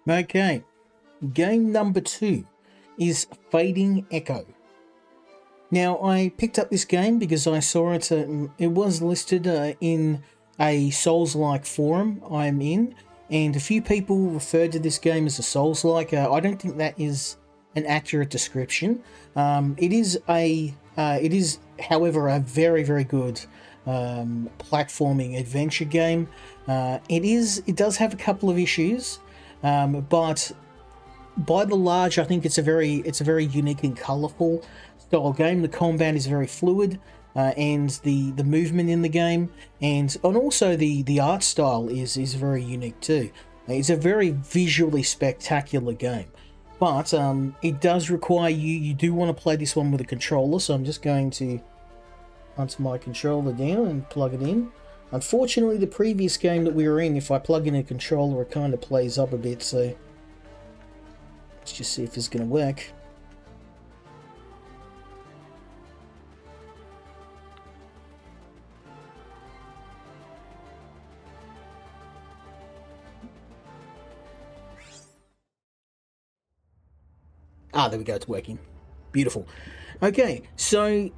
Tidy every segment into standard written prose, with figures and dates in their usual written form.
Okay, game number 2 is Fading Echo. Now, I picked up this game because I saw it. It was listed in a Souls-like forum I'm in, and a few people referred to this game as a Souls-like. I don't think that is an accurate description. It is, however, a very, very good platforming adventure game. It does have a couple of issues, but by the large, I think it's a very unique and colourful style game. The combat is very fluid, and the movement in the game, and also the art style is very unique too. It's a very visually spectacular game, but it does require you do want to play this one with a controller. So I'm just going to hunt my controller down and plug it in. Unfortunately, the previous game that we were in, if I plug in a controller, it kind of plays up a bit. So let's just see if it's going to work. There we go, it's working. Beautiful. Okay, so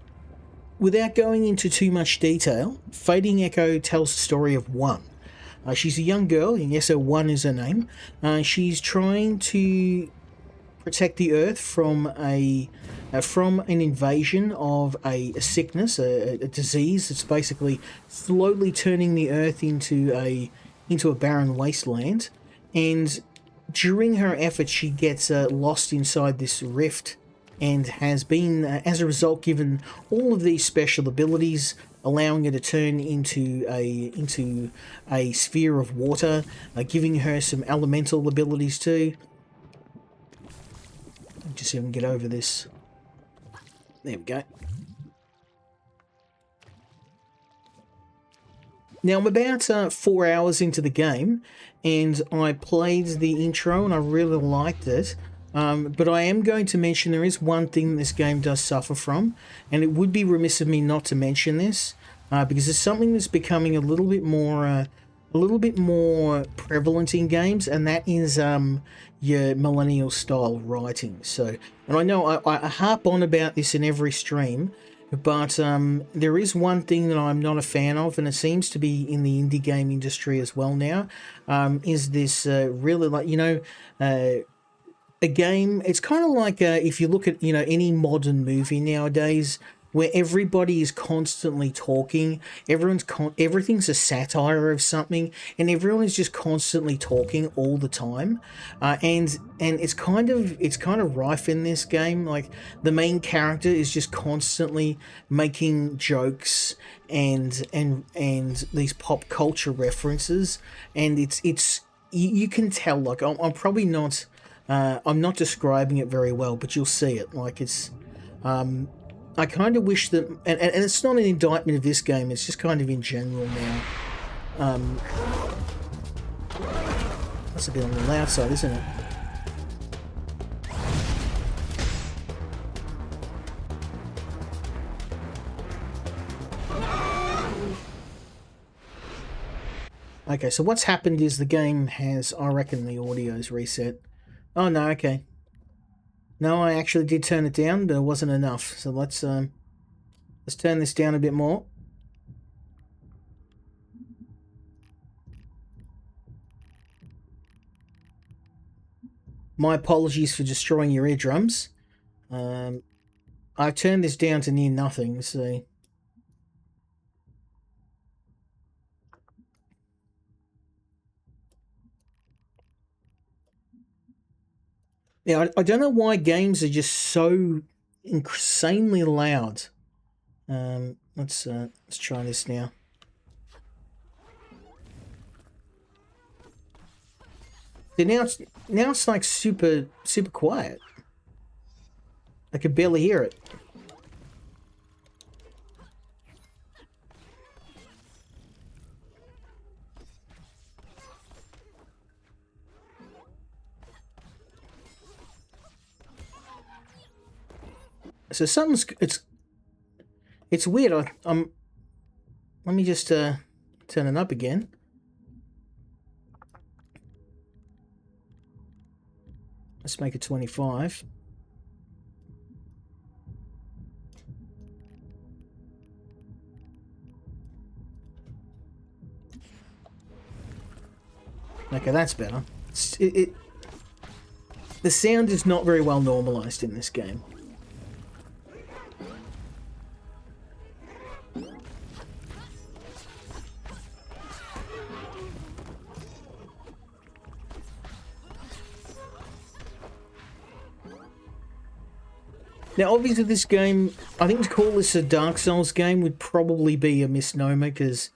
without going into too much detail, Fading Echo tells the story of One. She's a young girl, and yes, One is her name. She's trying to protect the Earth from an invasion of a sickness, a disease that's basically slowly turning the Earth into a barren wasteland. And during her efforts, she gets lost inside this rift, and has been, as a result, given all of these special abilities, allowing her to turn into a sphere of water, giving her some elemental abilities too. Just see if we can get over this. There we go. Now, I'm about 4 hours into the game, and I played the intro and I really liked it. But I am going to mention there is one thing this game does suffer from, and it would be remiss of me not to mention this, because it's something that's becoming a little bit more prevalent in games, and that is your millennial style writing. So, and I know I harp on about this in every stream, but there is one thing that I'm not a fan of, and it seems to be in the indie game industry as well now, is this really, like, a game. It's kind of like if you look at any modern movie nowadays, where everybody is constantly talking, everything's a satire of something, and everyone is just constantly talking all the time, and it's kind of rife in this game. Like, the main character is just constantly making jokes and these pop culture references, and it's you can tell. Like, I'm probably not. I'm not describing it very well, but you'll see it. Like, it's. I kind of wish that, and it's not an indictment of this game, it's just kind of in general now. That's a bit on the loud side, isn't it? Okay, so what's happened is the game has, I reckon the audio's reset. Oh no, okay. No, I actually did turn it down, but it wasn't enough. So let's turn this down a bit more. My apologies for destroying your eardrums. I've turned this down to near nothing, so. Yeah, I don't know why games are just so insanely loud. Let's try this now. See, now it's like super quiet. I could barely hear it. So it's weird. Let me just turn it up again. Let's make it 25. Okay, that's better. The sound is not very well normalized in this game. Now, obviously, this game, I think to call this a Dark Souls game would probably be a misnomer, because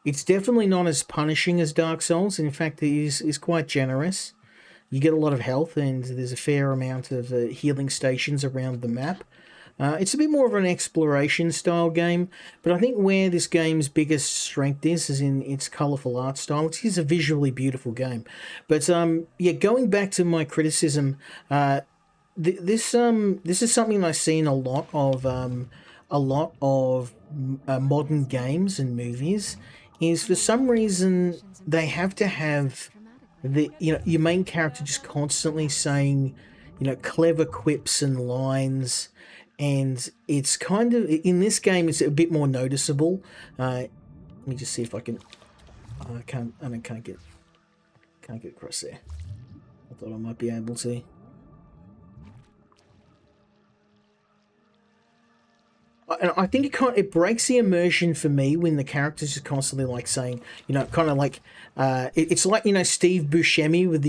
it's definitely not as punishing as Dark Souls. In fact, it is quite generous. You get a lot of health, and there's a fair amount of healing stations around the map. It's a bit more of an exploration style game, but I think where this game's biggest strength is in its colourful art style. It is a visually beautiful game. But yeah, going back to my criticism, this is something I've seen a lot of modern games and movies. Is for some reason they have to have your main character just constantly saying clever quips and lines, and it's kind of in this game it's a bit more noticeable. Let me just see if I can. I can't. I mean, can't get across there. I thought I might be able to. And I think it breaks the immersion for me when the character's just constantly like saying, kind of like, it's like, Steve Buscemi with,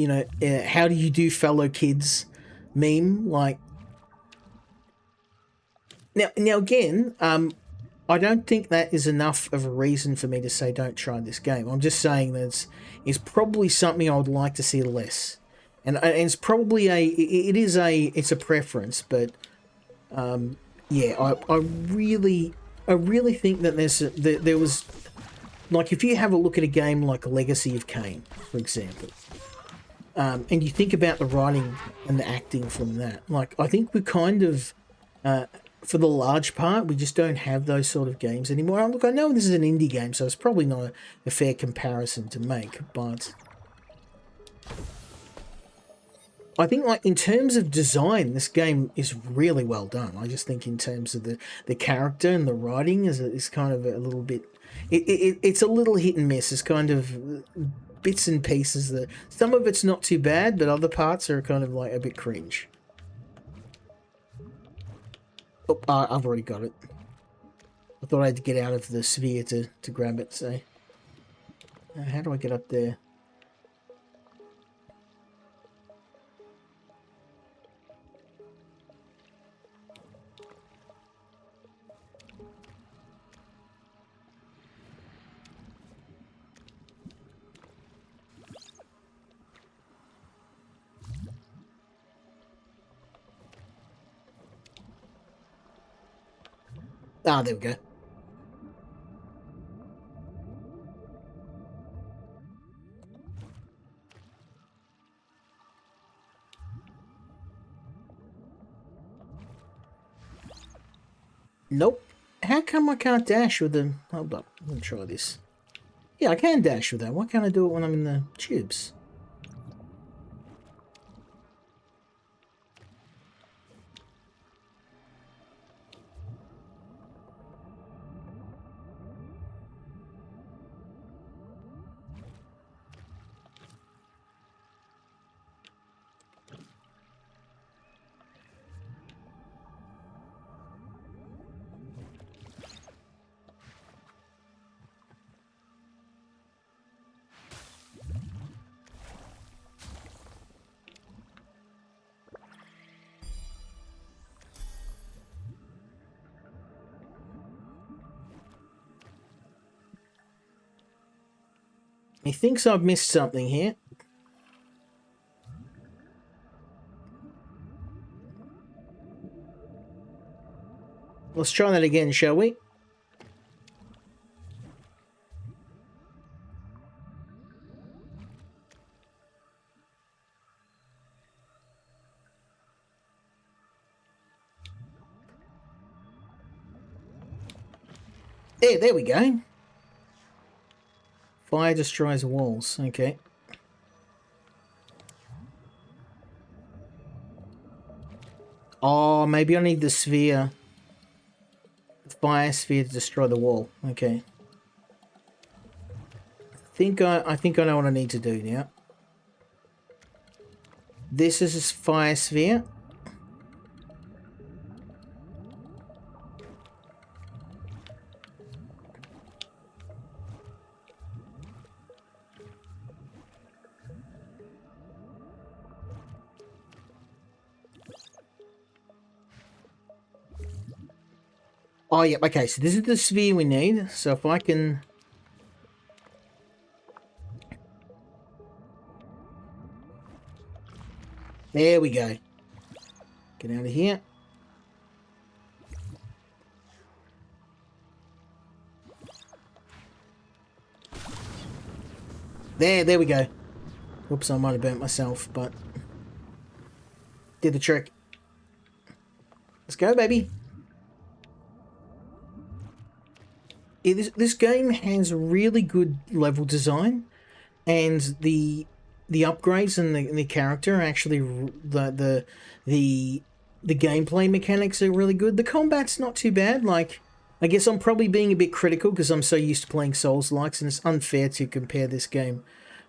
how do you do fellow kids meme. Like, now again, I don't think that is enough of a reason for me to say don't try this game. I'm just saying that it's probably something I would like to see less. And it's probably it's a preference, but, yeah, I really think that there was, like, if you have a look at a game like Legacy of Kain, for example, and you think about the writing and the acting from that, like, I think we kind of, for the large part, we just don't have those sort of games anymore. Look, I know this is an indie game, so it's probably not a fair comparison to make, but I think, like, in terms of design, this game is really well done. I just think in terms of the character and the writing is kind of a little bit... It's a little hit and miss. It's kind of bits and pieces. That some of it's not too bad, but other parts are kind of, like, a bit cringe. Oh, I've already got it. I thought I had to get out of the sphere to grab it, so... how do I get up there? Ah, there we go. Nope. How come I can't dash with them? Hold up, let me try this. Yeah, I can dash with that. Why can't I do it when I'm in the tubes? He thinks I've missed something here. Let's try that again, shall we? There we go. Fire destroys walls. Okay. Oh, maybe I need the sphere. The fire sphere to destroy the wall. Okay. I think I know what I need to do now. This is a fire sphere. Oh, yeah, okay, so this is the sphere we need. So if I can... There we go. Get out of here. There we go. Oops, I might have burnt myself, but... Did the trick. Let's go, baby. Yeah, this game has really good level design, and the upgrades and the character are actually the gameplay mechanics are really good. The combat's not too bad. Like, I guess I'm probably being a bit critical because I'm so used to playing Souls-likes, and it's unfair to compare this game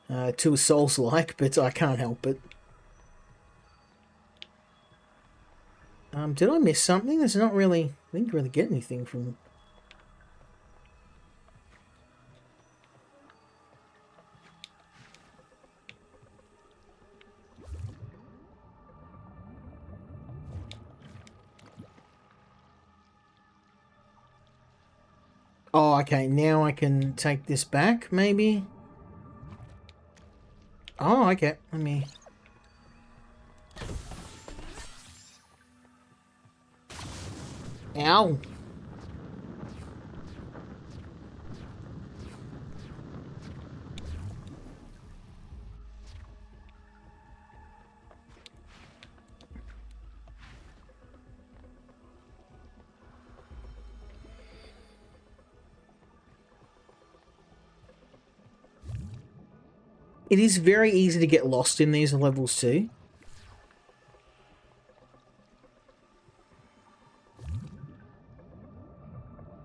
to a Souls-like, but I can't help it. Did I miss something? There's not really... I didn't really get anything from... Oh, okay, now I can take this back, maybe? Oh, okay, let me... Ow! It is very easy to get lost in these levels too.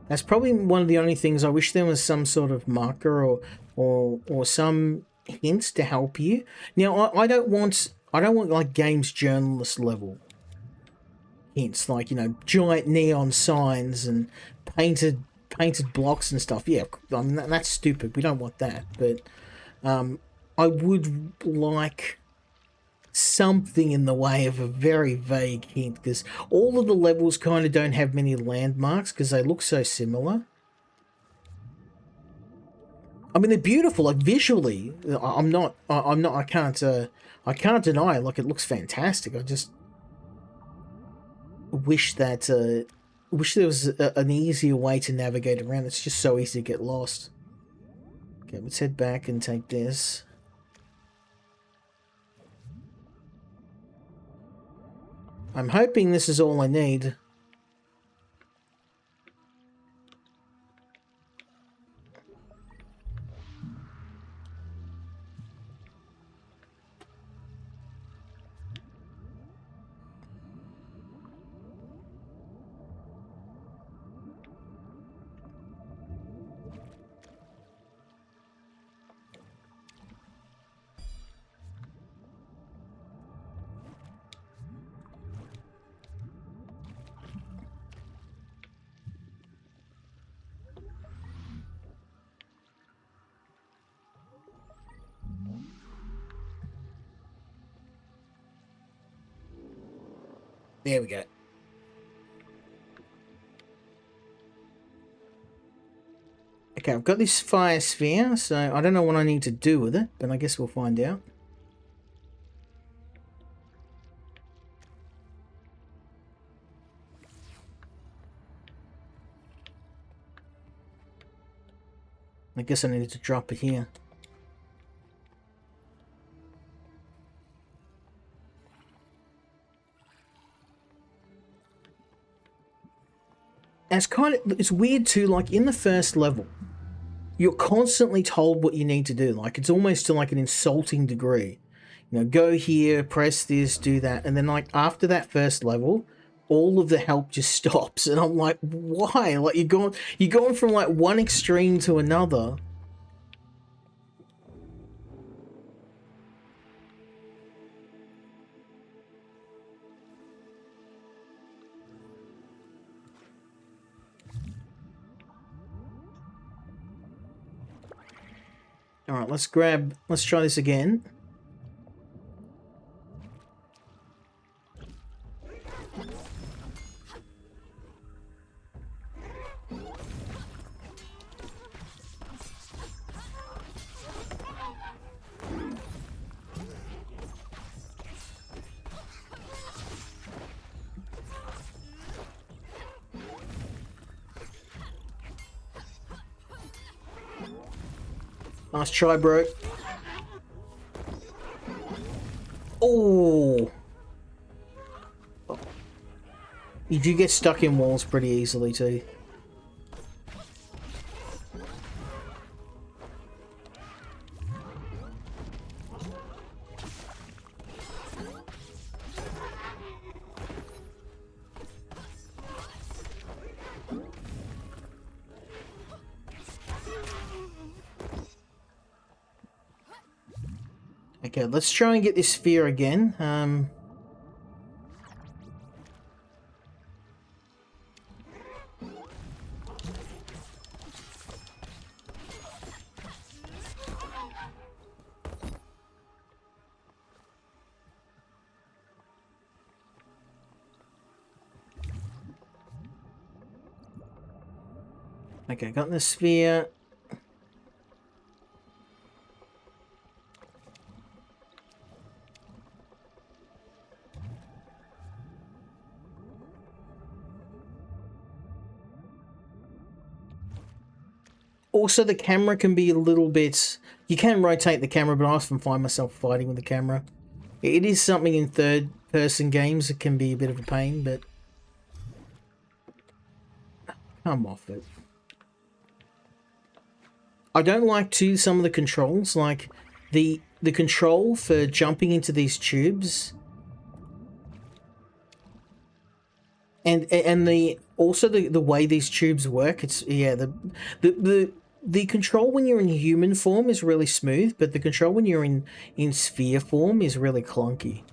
That's probably one of the only things I wish there was some sort of marker or some hints to help you. Now I don't want like games journalist level hints, like, you know, giant neon signs and painted blocks and stuff. Yeah, I mean, that's stupid. We don't want that. But I would like something in the way of a very vague hint, because all of the levels kind of don't have many landmarks because they look so similar. I mean, they're beautiful, like visually. I can't deny it. Like, it looks fantastic. I just wish that wish there was an easier way to navigate around. It's just so easy to get lost. Okay, let's head back and take this. I'm hoping this is all I need. There we go. Okay, I've got this fire sphere, so I don't know what I need to do with it, but I guess we'll find out. I guess I needed to drop it here. And it's weird too, like in the first level, you're constantly told what you need to do. Like, it's almost to like an insulting degree. You know, go here, press this, do that. And then like after that first level, all of the help just stops, and I'm like, why? Like you're going from like one extreme to another. All right, let's try this again. Nice try, bro. Oh. You do get stuck in walls pretty easily too. Okay, let's try and get this sphere again. Okay, got the sphere. Also, the camera can be a little bit... You can rotate the camera, but I often find myself fighting with the camera. It is something in third-person games that can be a bit of a pain, but... Come off it. I don't like, too, some of the controls. Like, the control for jumping into these tubes... And also the way these tubes work, it's... Yeah, the control when you're in human form is really smooth, but the control when you're in sphere form is really clunky.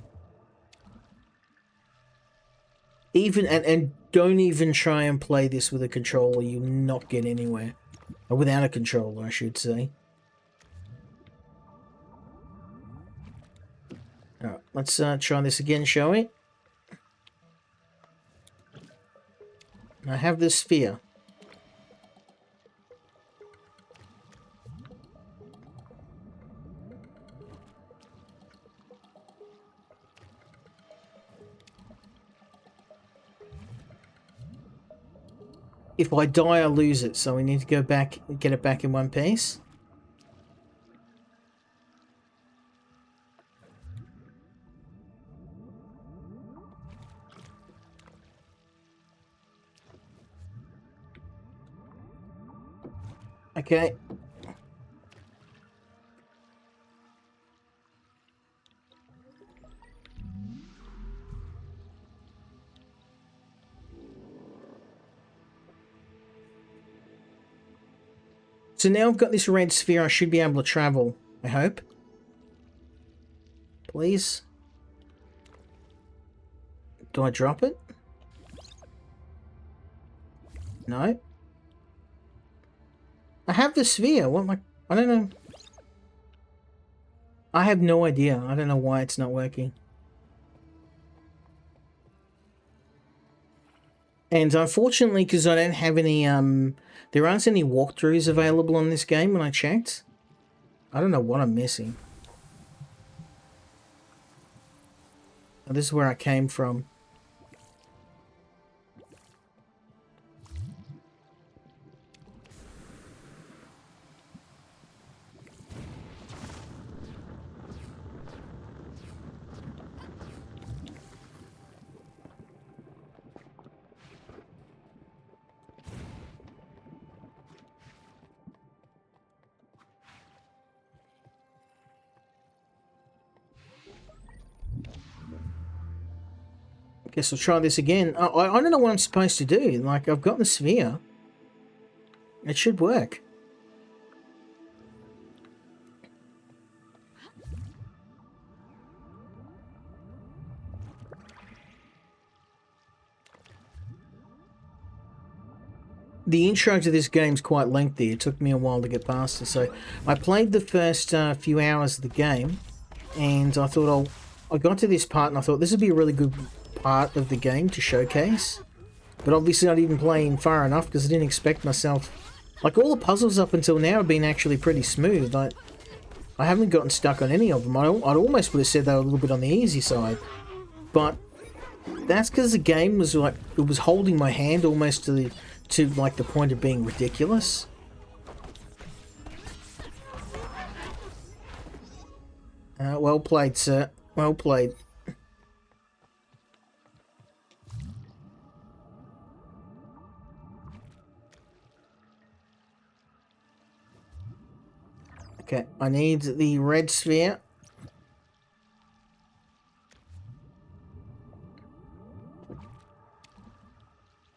And don't even try and play this with a controller, you'll not get anywhere. Or without a controller, I should say. Alright, let's try this again, shall we? I have this sphere. If I die, I lose it, so we need to go back and get it back in one piece. Okay. So now I've got this red sphere, I should be able to travel, I hope. Please. Do I drop it? No. I have the sphere, what am I don't know. I have no idea, I don't know why it's not working. And unfortunately, because I don't have any, there aren't any walkthroughs available on this game when I checked. I don't know what I'm missing. Oh, this is where I came from. Guess I'll try this again. I don't know what I'm supposed to do. Like, I've got the sphere. It should work. The intro to this game's quite lengthy. It took me a while to get past it. So I played the first few hours of the game, and I thought I got to this part and I thought this would be a really good part of the game to showcase. But obviously I didn't play in far enough because I didn't expect myself... Like, all the puzzles up until now have been actually pretty smooth. I haven't gotten stuck on any of them. I'd almost would have said they were a little bit on the easy side. But that's because the game was like... It was holding my hand almost to like the point of being ridiculous. Well played, sir. Well played. Okay, I need the red sphere.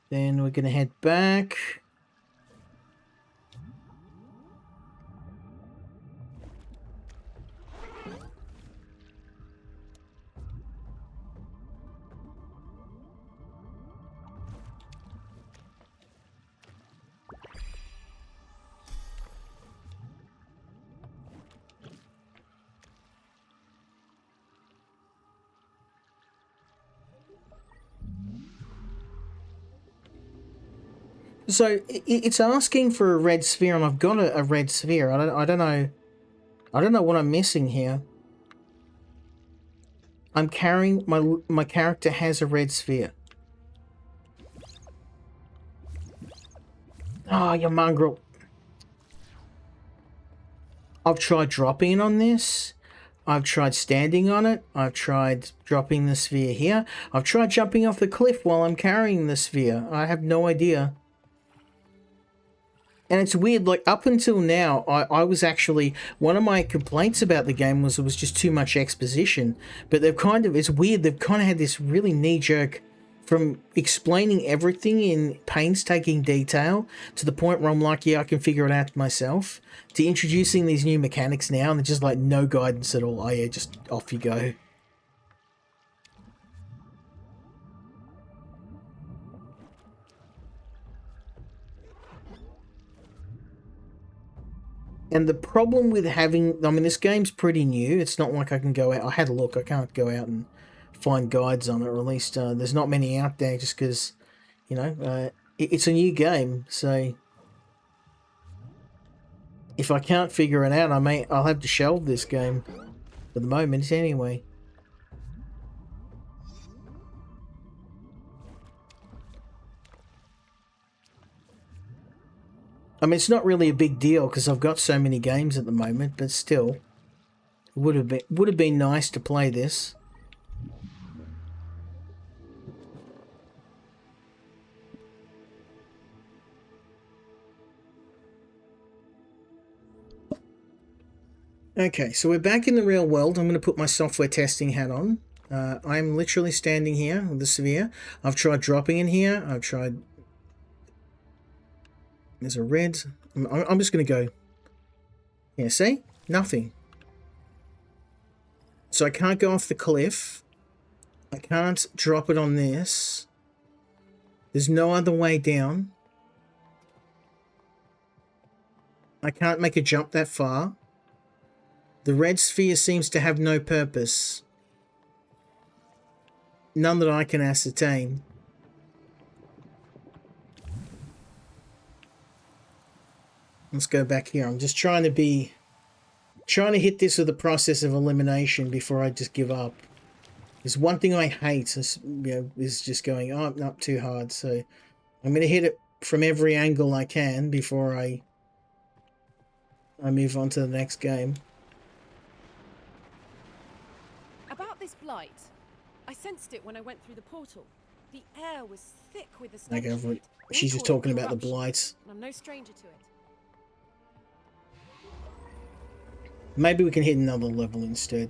Then we're going to head back. So it's asking for a red sphere, and I've got a red sphere. I don't know what I'm missing here. I'm carrying my character has a red sphere. Oh, you mongrel! I've tried dropping on this. I've tried standing on it. I've tried dropping the sphere here. I've tried jumping off the cliff while I'm carrying the sphere. I have no idea. And it's weird, like, up until now, I was actually... One of my complaints about the game was it was just too much exposition. But they've kind of... It's weird, they've kind of had this really knee-jerk... From explaining everything in painstaking detail to the point where I'm like, yeah, I can figure it out myself, to introducing these new mechanics now, and they're just like, no guidance at all. Oh yeah, just off you go. And the problem with having... I mean, this game's pretty new. It's not like I can go out... I had a look. I can't go out and find guides on it, or at least there's not many out there just because, you know, it's a new game. So if I can't figure it out, I'll have to shelve this game for the moment anyway. I mean, it's not really a big deal because I've got so many games at the moment, but still, it would have been nice to play this. Okay, so we're back in the real world. I'm going to put my software testing hat on. I'm literally standing here with the sphere. I've tried dropping in here. I've tried... There's a red. I'm just going to go... Yeah, see? Nothing. So I can't go off the cliff. I can't drop it on this. There's no other way down. I can't make a jump that far. The red sphere seems to have no purpose. None that I can ascertain. Let's go back here. I'm just trying to hit this with the process of elimination before I just give up. There's one thing I hate is just going, oh, not too hard. So I'm going to hit it from every angle I can before I move on to the next game. About this blight, I sensed it when I went through the portal. The air was thick with the stench. Okay, she's just talking about the blight. I'm no stranger to it. Maybe we can hit another level instead.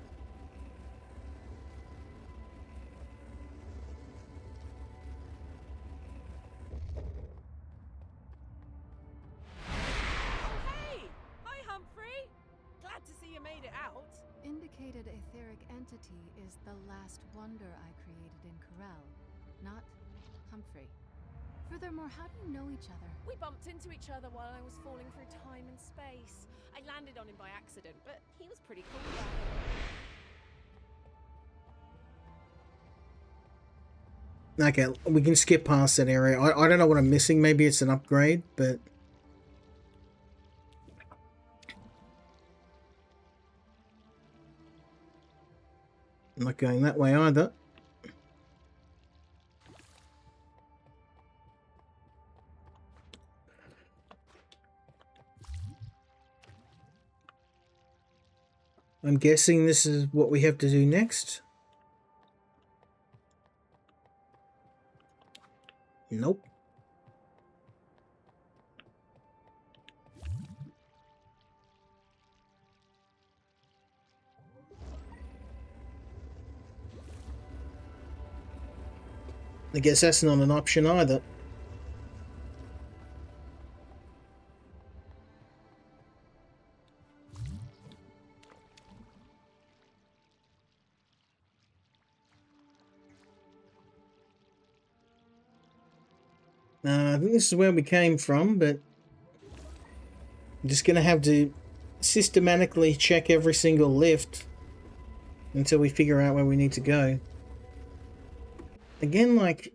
etheric entity is the last wonder I created in Corel, not Humphrey. Furthermore, how do you know each other? We bumped into each other while I was falling through time and space. I landed on him by accident, but he was pretty cool about it. Okay, we can skip past that area. I don't know what I'm missing. Maybe it's an upgrade, but... I'm not going that way either. I'm guessing this is what we have to do next. Nope. I guess that's not an option either. I think this is where we came from, but I'm just going to have to systematically check every single lift until we figure out where we need to go. Again, like,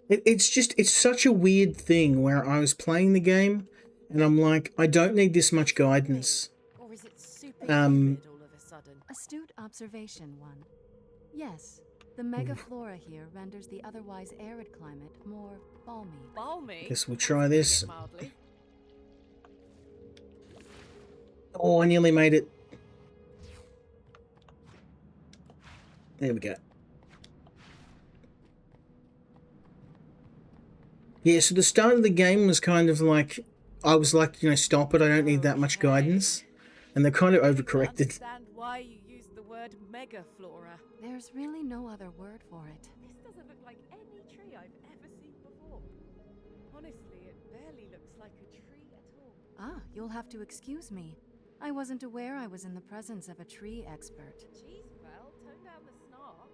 it's such a weird thing where I was playing the game and I'm like, I don't need this much guidance. Or is it super humid all of a sudden? Astute observation, one. Yes, the megaflora here renders the otherwise arid climate more balmy. Balmy? Guess we'll try this. Mildly. Oh, I nearly made it. There we go. Yeah, so the start of the game was kind of like, I was like, you know, stop it, I don't need that much guidance. And they kind of overcorrected. Understand why you use the word megaflora. There's really no other word for it. This doesn't look like any tree I've ever seen before. Honestly, it barely looks like a tree at all. Ah, you'll have to excuse me. I wasn't aware I was in the presence of a tree expert. Jeez, well, tone down the snark.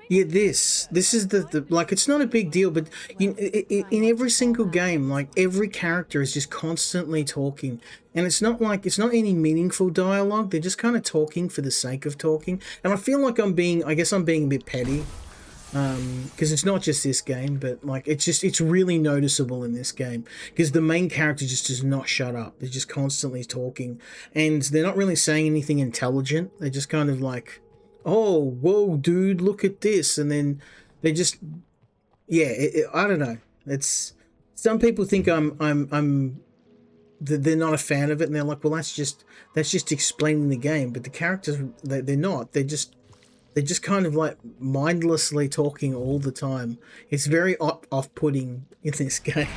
Yeah, this is the like, it's not a big deal, but in every single game, like, every character is just constantly talking, and it's not like, it's not any meaningful dialogue. They're just kind of talking for the sake of talking, and I feel like I guess I'm being a bit petty, because it's not just this game, but like, it's really noticeable in this game, because the main character just does not shut up. They're just constantly talking, and they're not really saying anything intelligent. They're just kind of like, oh, whoa, dude, look at this. And then they just, yeah, I don't know. It's, some people think they're not a fan of it, and they're like, well, that's just explaining the game. But the characters, they're not. They're just kind of like mindlessly talking all the time. It's very off-putting in this game.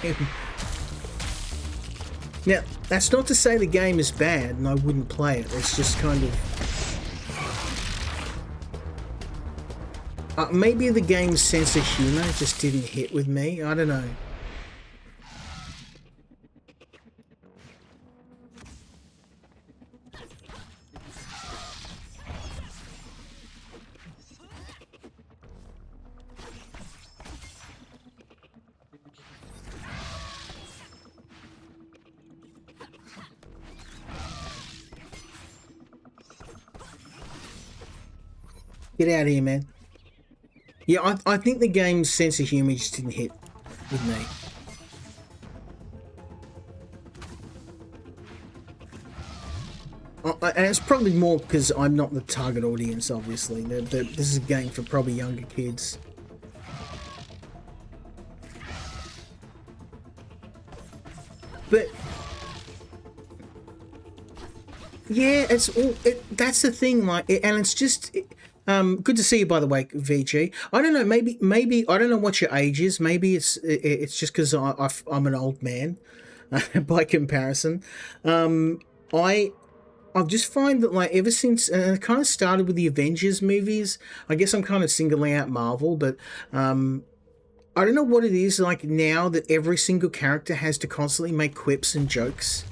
Now, that's not to say the game is bad and I wouldn't play it. It's just kind of, maybe the game's sense of humor just didn't hit with me. I don't know. Get out of here, man. Yeah, I think the game's sense of humor just didn't hit with me. And it's probably more because I'm not the target audience, obviously. This is a game for probably younger kids. But yeah, that's the thing, like, and it's just... good to see you, by the way, VG. I don't know, maybe I don't know what your age is. Maybe it's just because I'm an old man by comparison. I've just find that, like, ever since, and it kind of started with the Avengers movies. I guess I'm kind of singling out Marvel, but I don't know what it is like now that every single character has to constantly make quips and jokes.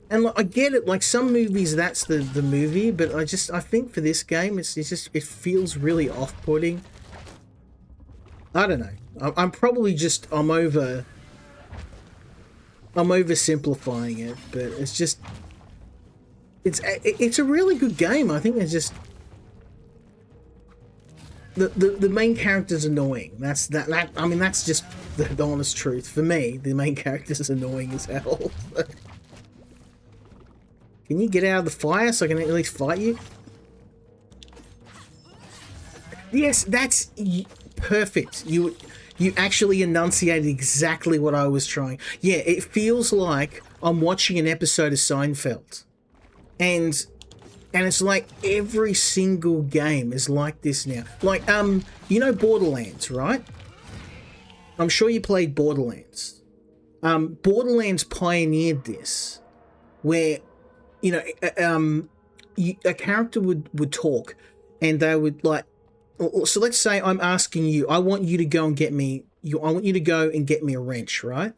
And like, I get it, like some movies that's the movie, but I think for this game it's just it feels really off-putting. I don't know. I'm probably just I'm oversimplifying it, but it's a really good game. I think it's just the main character's annoying. That's I mean that's just the honest truth. For me, the main character's annoying as hell. Can you get out of the fire so I can at least fight you? Yes, that's perfect. You actually enunciated exactly what I was trying. Yeah, it feels like I'm watching an episode of Seinfeld. And it's like every single game is like this now. Like, you know Borderlands, right? I'm sure you played Borderlands. Borderlands pioneered this, where, you know, a character would talk, and they would like. So let's say I'm asking you. I want you to go and get me. I want you to go and get me a wrench, right?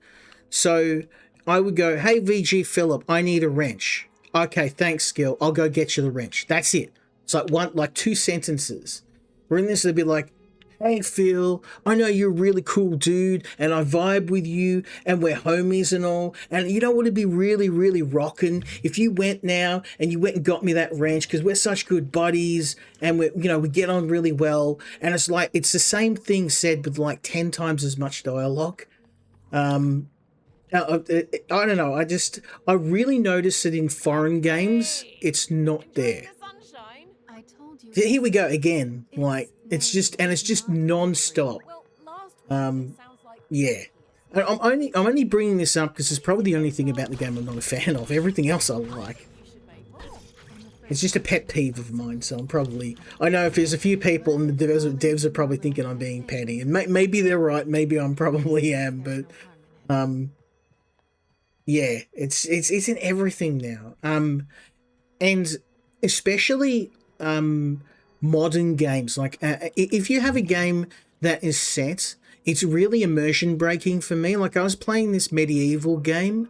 So I would go, "Hey, VG Philip, I need a wrench." Okay, thanks, Skill. I'll go get you the wrench. That's it. It's like two sentences. We're in this, it'd be like, "Hey, Phil, I know you're a really cool dude, and I vibe with you, and we're homies and all. And you know what would be really, really rocking if you went now and you went and got me that wrench, because we're such good buddies, and we get on really well." And it's like it's the same thing said with like 10 times as much dialogue. I don't know. I really notice that in foreign games, it's not there. I told you. Here we go again. Like it's just non-stop. Well, last week it sounds like Yeah. And I'm only bringing this up because it's probably the only thing about the game I'm not a fan of. Everything else I like. you should make more. It's just a pet peeve of mine. So I know if there's a few people and the devs are probably thinking I'm being petty, and maybe they're right. Maybe I'm probably am, but yeah, it's in everything now. And especially modern games. Like if you have a game that is set, it's really immersion breaking for me. Like I was playing this medieval game,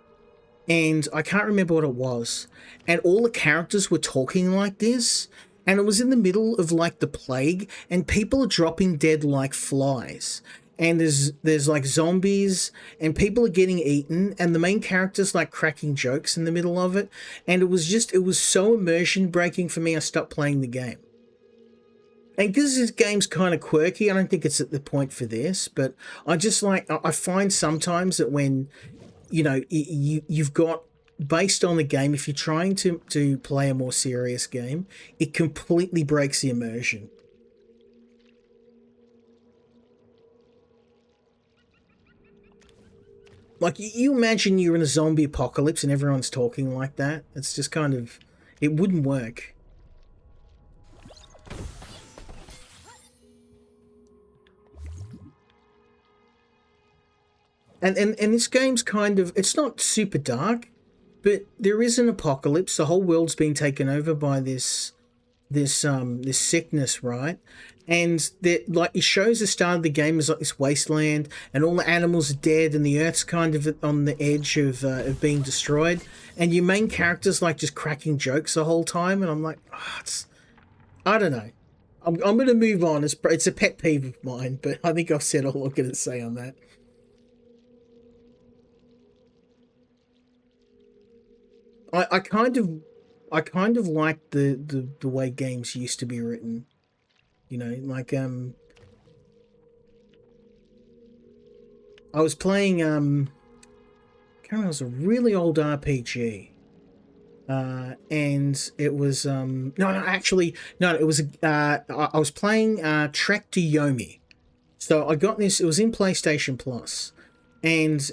and I can't remember what it was, and all the characters were talking like this, and it was in the middle of like the plague, and people are dropping dead like flies. And there's like zombies, and people are getting eaten, and the main character's like cracking jokes in the middle of it, and it was so immersion breaking for me. I stopped playing the game. And because this game's kind of quirky, I don't think it's at the point for this, but I find sometimes that when you've got, based on the game, if you're trying to play a more serious game, it completely breaks the immersion. Like, you imagine you're in a zombie apocalypse and everyone's talking like that. It's just kind of... It wouldn't work. And this game's kind of... It's not super dark, but there is an apocalypse. The whole world's being taken over by this sickness, right? And that, like, it shows the start of the game as like this wasteland, and all the animals are dead, and the Earth's kind of on the edge of being destroyed. And your main character's like just cracking jokes the whole time, and I'm like, I don't know. I'm going to move on. It's a pet peeve of mine, but I think I've said all I'm going to say on that. I kind of like the way games used to be written. You know, like I was playing I can't remember, it was a really old RPG. And it was no, it was I was playing Trek to Yomi. So I got this, it was in PlayStation Plus, and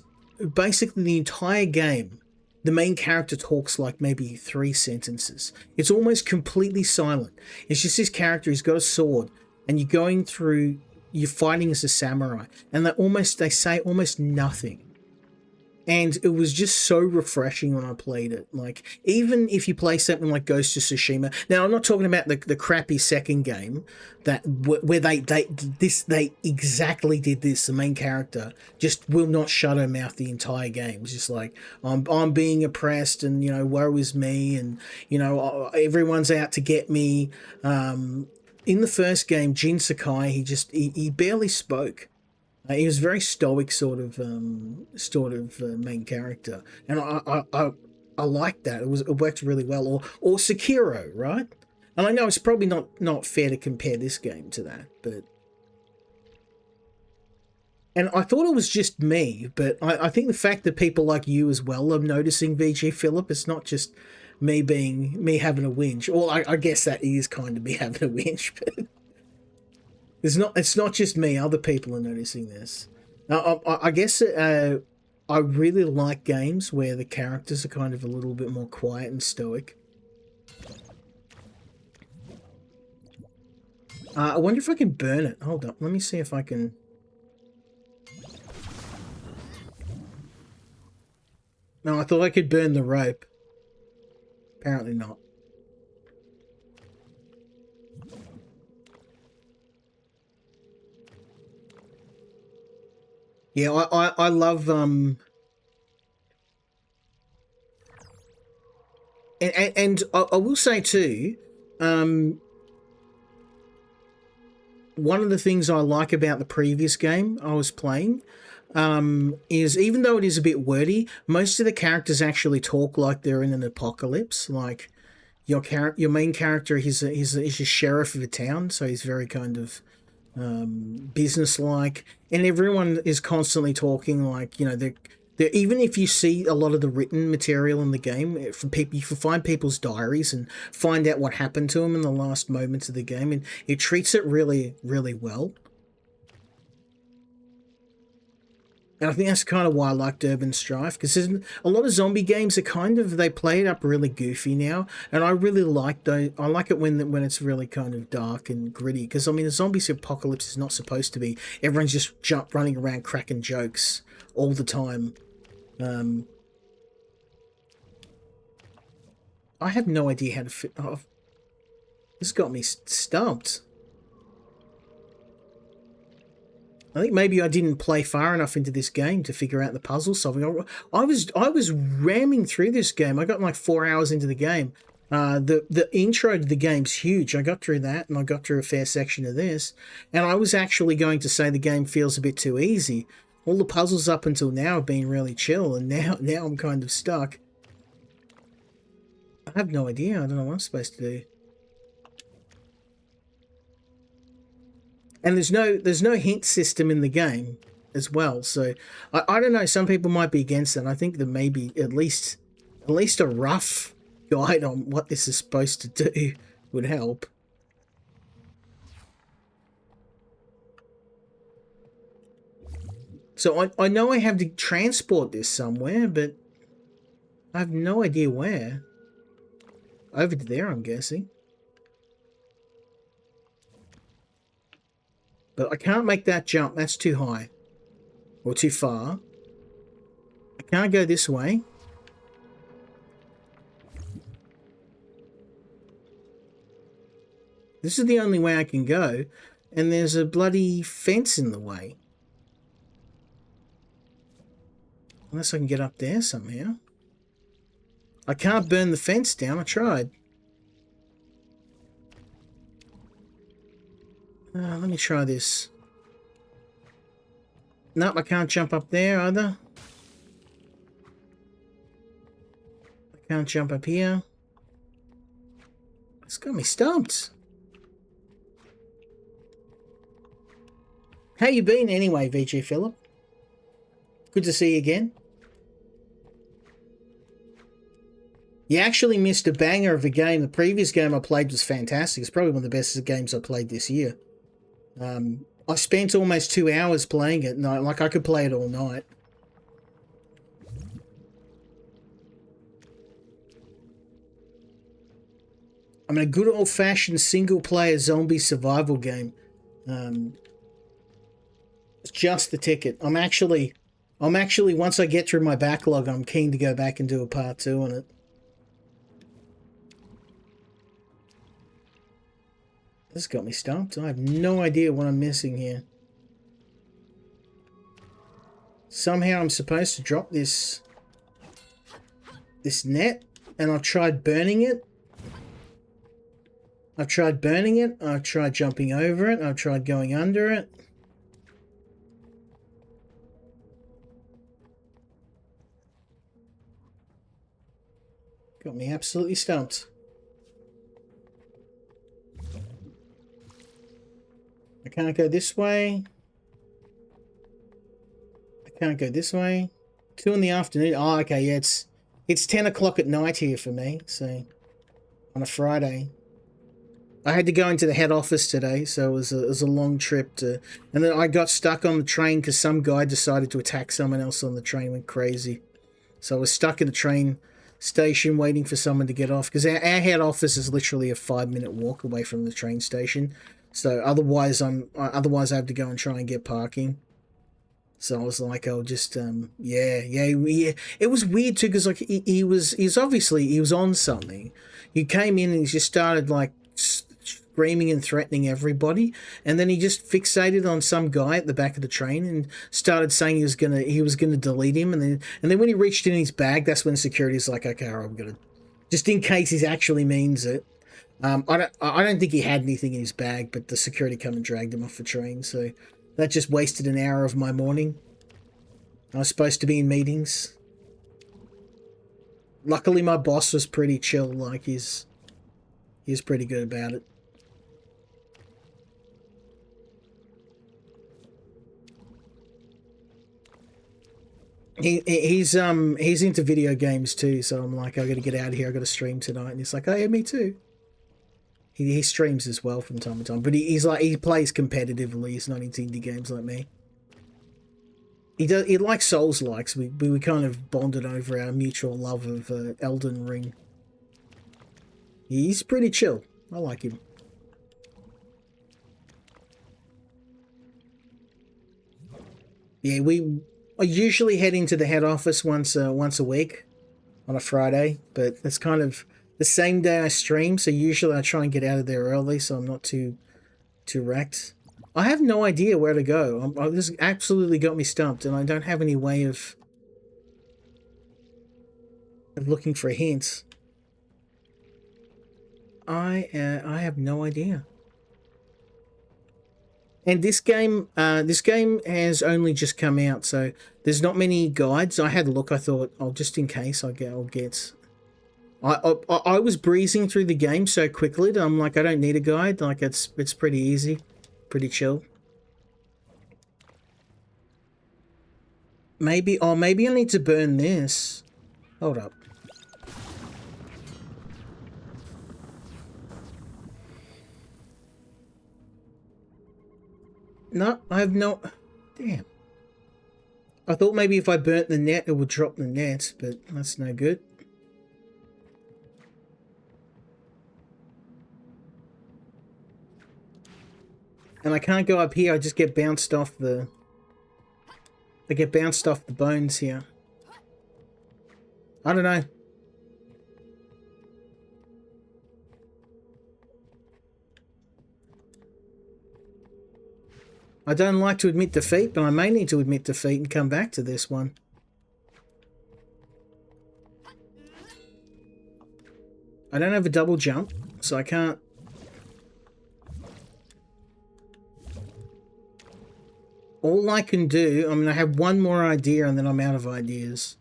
basically the entire game, the main character talks like maybe 3 sentences. It's almost completely silent. It's just this character, he's got a sword, and you're fighting as a samurai, and they say almost nothing. And it was just so refreshing when I played it. Like, even if you play something like Ghost of Tsushima. Now, I'm not talking about the crappy second game where they exactly did this. The main character just will not shut her mouth the entire game. It's just like, I'm being oppressed, and woe is me, and everyone's out to get me. In the first game, Jin Sakai, he barely spoke. He was very stoic, sort of main character, and I liked that. It worked really well. Or Sekiro, right? And I know it's probably not fair to compare this game to that, and I thought it was just me, but I think the fact that people like you as well are noticing VG Philip, it's not just me having a whinge. Or I guess that is kind of me having a whinge, but. It's not just me. Other people are noticing this. Now, I guess I really like games where the characters are kind of a little bit more quiet and stoic. I wonder if I can burn it. Hold up. Let me see if I can. No, I thought I could burn the rope. Apparently not. Yeah, I love and I will say too, one of the things I like about the previous game I was playing is, even though it is a bit wordy, most of the characters actually talk like they're in an apocalypse. Like your main character, he's a sheriff of a town, so he's very kind of business-like, and everyone is constantly talking like, they're even if you see a lot of the written material in the game from people, you can find people's diaries and find out what happened to them in the last moments of the game, and it treats it really, really well. And I think that's kind of why I liked Urban Strife, because a lot of zombie games they play it up really goofy now, and I really like those. I like it when it's really kind of dark and gritty, because I mean, the zombie apocalypse is not supposed to be everyone's just running around cracking jokes all the time. I have no idea how to fit. Oh, this got me stumped. I think maybe I didn't play far enough into this game to figure out the puzzle solving. I was ramming through this game. I got like 4 hours into the game. The intro to the game's huge. I got through that, and I got through a fair section of this. And I was actually going to say the game feels a bit too easy. All the puzzles up until now have been really chill, and now I'm kind of stuck. I have no idea. I don't know what I'm supposed to do. And there's no hint system in the game as well, so I don't know. Some people might be against that. I think that maybe at least a rough guide on what this is supposed to do would help. So I know I have to transport this somewhere, but I have no idea where. Over to there, I'm guessing. But I can't make that jump. That's too high. Or too far. I can't go this way. This is the only way I can go. And there's a bloody fence in the way. Unless I can get up there somehow. I can't burn the fence down. I tried. Let me try this. Nope, I can't jump up there either. I can't jump up here. It's got me stumped. How you been anyway, VG Philip? Good to see you again. You actually missed a banger of a game. The previous game I played was fantastic. It's probably one of the best games I played this year. I spent almost 2 hours playing it, and I could play it all night. I mean, a good old-fashioned single-player zombie survival game. It's just the ticket. I'm actually I'm actually, once I get through my backlog, I'm keen to go back and do a part 2 on it. This got me stumped. I have no idea what I'm missing here. Somehow I'm supposed to drop this net, and I've tried burning it. I've tried jumping over it, I've tried going under it. Got me absolutely stumped. I can't go this way. I can't go this way. 2 in the afternoon. Oh, okay, yeah, it's 10 o'clock at night here for me, so on a Friday. I had to go into the head office today, so it was a long trip to... And then I got stuck on the train because some guy decided to attack someone else on the train, went crazy. So I was stuck in the train station waiting for someone to get off, because our head office is literally a 5-minute walk away from the train station. So otherwise I have to go and try and get parking. So I was like, I'll just yeah. It was weird too, because like he was on something. He came in and he just started like screaming and threatening everybody, and then he just fixated on some guy at the back of the train and started saying he was gonna delete him, and then when he reached in his bag, that's when security's like, okay, all right, we're gonna, just in case he actually means it. I don't think he had anything in his bag, but the security come and dragged him off the train, so that just wasted an hour of my morning. I was supposed to be in meetings. Luckily my boss was pretty chill, like he's pretty good about it. He's into video games too, so I'm like, I gotta get out of here, I gotta stream tonight, and he's like, oh yeah, me too. He streams as well from time to time, but he's like, he plays competitively, he's not into indie games like me. He likes Souls-likes. We kind of bonded over our mutual love of Elden Ring. He's pretty chill. I like him. Yeah, I usually head into the head office once a week on a Friday, but it's kind of the same day I stream, so usually I try and get out of there early so I'm not too wrecked. I have no idea where to go. This absolutely got me stumped, and I don't have any way of looking for hints. I have no idea. And this game has only just come out, so there's not many guides. I had a look. I thought, oh, just in case, I'll get. I was breezing through the game so quickly that I'm like, I don't need a guide. Like it's pretty easy, pretty chill. Maybe I need to burn this. Hold up. No, I have no... Damn. I thought maybe if I burnt the net, it would drop the net, but that's no good. And I can't go up here, I just get bounced off the... I get bounced off the bones here. I don't know. I don't like to admit defeat, but I may need to admit defeat and come back to this one. I don't have a double jump, so I can't... All I can do... I mean, I have one more idea and then I'm out of ideas.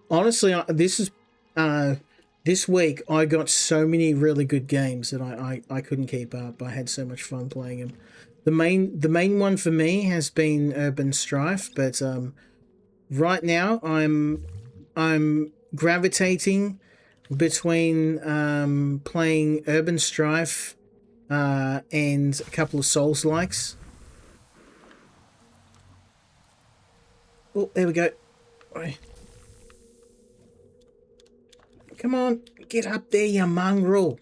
Honestly, this week, I got so many really good games that I couldn't keep up. I had so much fun playing them. The main one for me has been Urban Strife, but right now I'm gravitating between playing Urban Strife and a couple of Souls-likes. Oh, there we go. Right. Come on, get up there, you mongrel.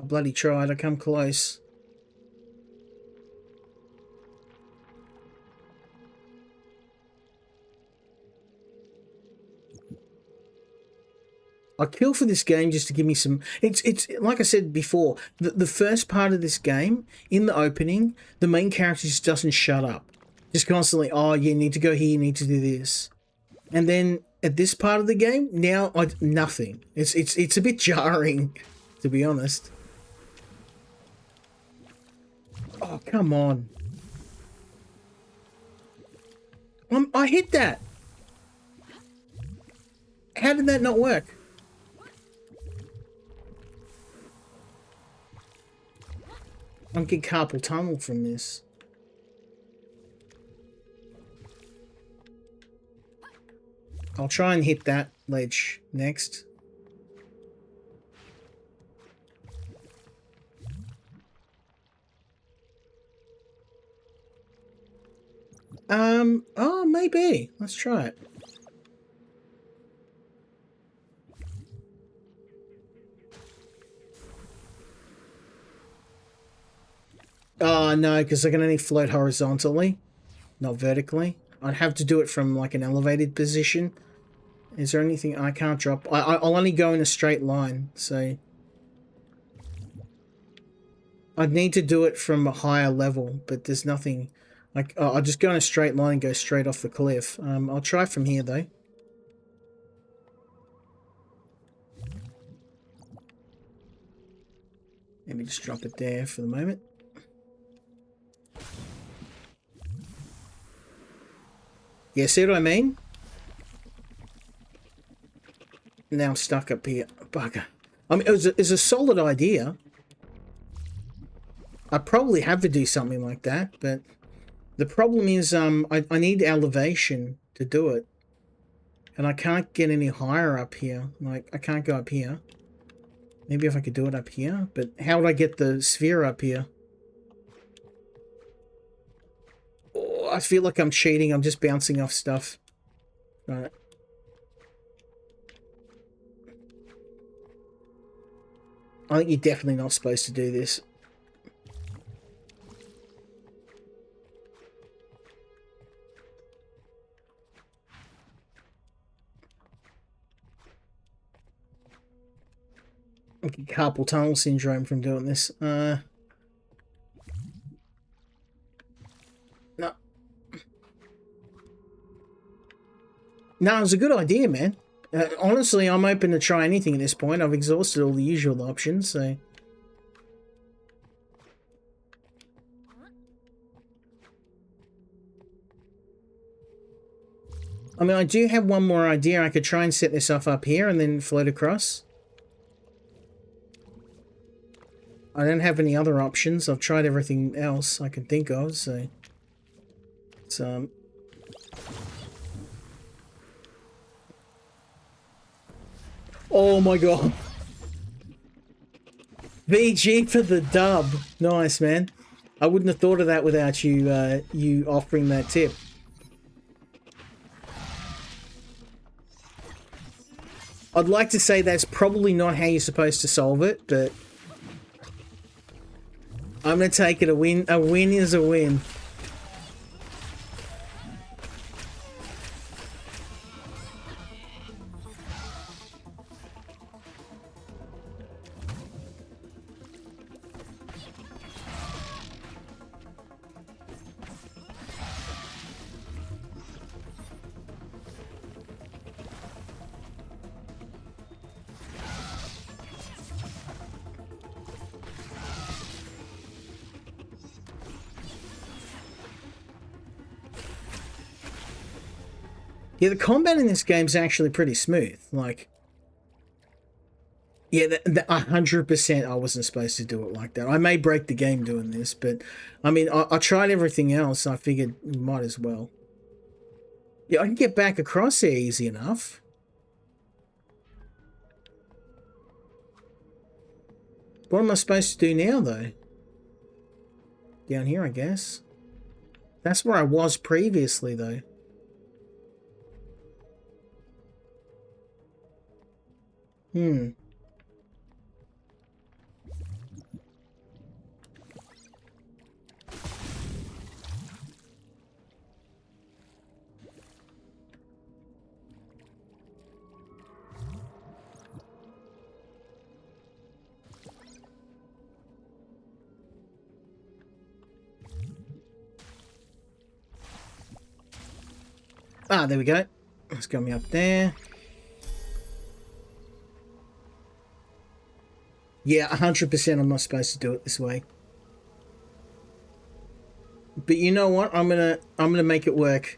I bloody tried. I come close. I kill for this game just to give me some... It's like I said before, the first part of this game, in the opening, the main character just doesn't shut up. Just constantly, oh, you need to go here, you need to do this. And then at this part of the game, now nothing. It's a bit jarring, to be honest. Oh, come on. I hit that. How did that not work? I'm getting carpal tunnel from this. I'll try and hit that ledge next. Oh, maybe. Let's try it. Oh, no, because I can only float horizontally, not vertically. I'd have to do it from, like, an elevated position. Is there anything I can't drop? I'll only go in a straight line, so... I'd need to do it from a higher level, but there's nothing... Like, I'll just go in a straight line and go straight off the cliff. I'll try from here, though. Let me just drop it there for the moment. Yeah, see what I mean? Now I'm stuck up here. Bugger. I mean, it's a solid idea. I probably have to do something like that, but the problem is I need elevation to do it. And I can't get any higher up here. Like, I can't go up here. Maybe if I could do it up here, but how would I get the sphere up here? Oh, I feel like I'm cheating. I'm just bouncing off stuff. Right. I think you're definitely not supposed to do this. I get carpal tunnel syndrome from doing this. No. No, it was a good idea, man. Honestly, I'm open to try anything at this point. I've exhausted all the usual options, so... I mean, I do have one more idea. I could try and set this up here and then float across. I don't have any other options. I've tried everything else I can think of, so... It's, Oh my god. VG for the dub. Nice, man. I wouldn't have thought of that without you you offering that tip. I'd like to say that's probably not how you're supposed to solve it, but I'm going to take it a win. A win is a win. Yeah, the combat in this game is actually pretty smooth. Like, yeah, 100% I wasn't supposed to do it like that. I may break the game doing this, but I mean, I tried everything else. I figured we might as well. Yeah, I can get back across there easy enough. What am I supposed to do now, though? Down here, I guess. That's where I was previously, though. Ah, there we go. Let's go me up there. Yeah, 100% I'm not supposed to do it this way. But you know what? I'm gonna make it work.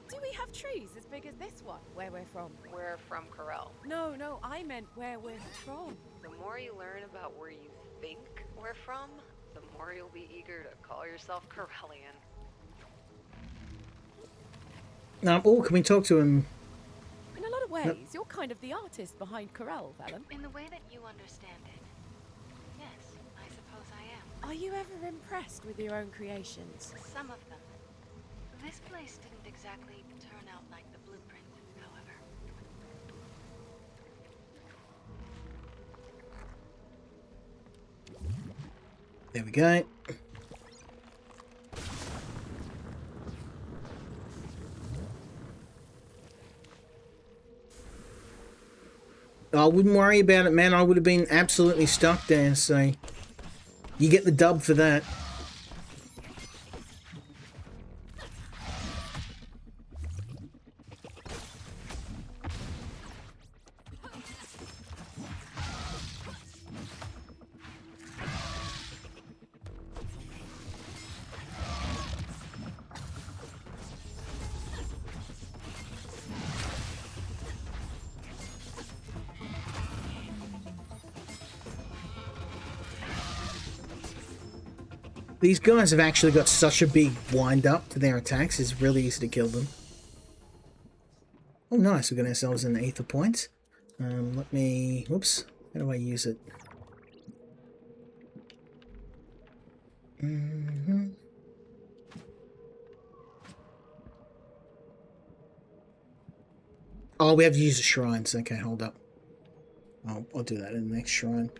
Do we have trees as big as this one where we're from? We're from Corel. No, I meant where we're from. The more you learn about where you think we're from, the more you'll be eager to call yourself Corellian. Oh, can we talk to him? In a lot of ways, you're kind of the artist behind Corel, Vellum. In the way that you understand it, yes, I suppose I am. Are you ever impressed with your own creations? Some of them. This place didn't exactly turn out like the blueprint, however. There we go. I wouldn't worry about it, man. I would have been absolutely stuck there, so you get the dub for that. These guys have actually got such a big wind-up to their attacks, it's really easy to kill them. Oh, nice. We got ourselves an ether point. Let me... Whoops. How do I use it? Oh, we have to use the shrines. Okay, hold up. I'll do that in the next shrine.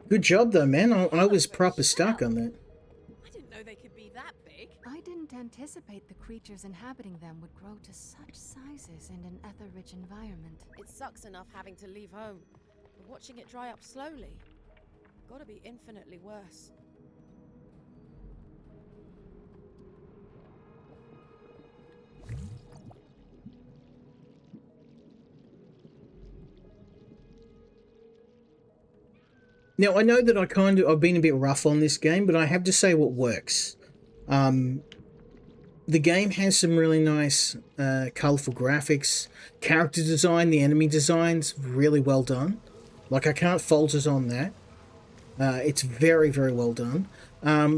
Good job, though, man. I was proper stuck on that. I didn't know they could be that big. I didn't anticipate the creatures inhabiting them would grow to such sizes in an ether-rich environment. It sucks enough having to leave home, but watching it dry up slowly, gotta be infinitely worse. Now, I know that I've been a bit rough on this game, but I have to say what works. The game has some really nice, colourful graphics. Character design, the enemy design's really well done. Like, I can't fault it on that. It's very, very well done.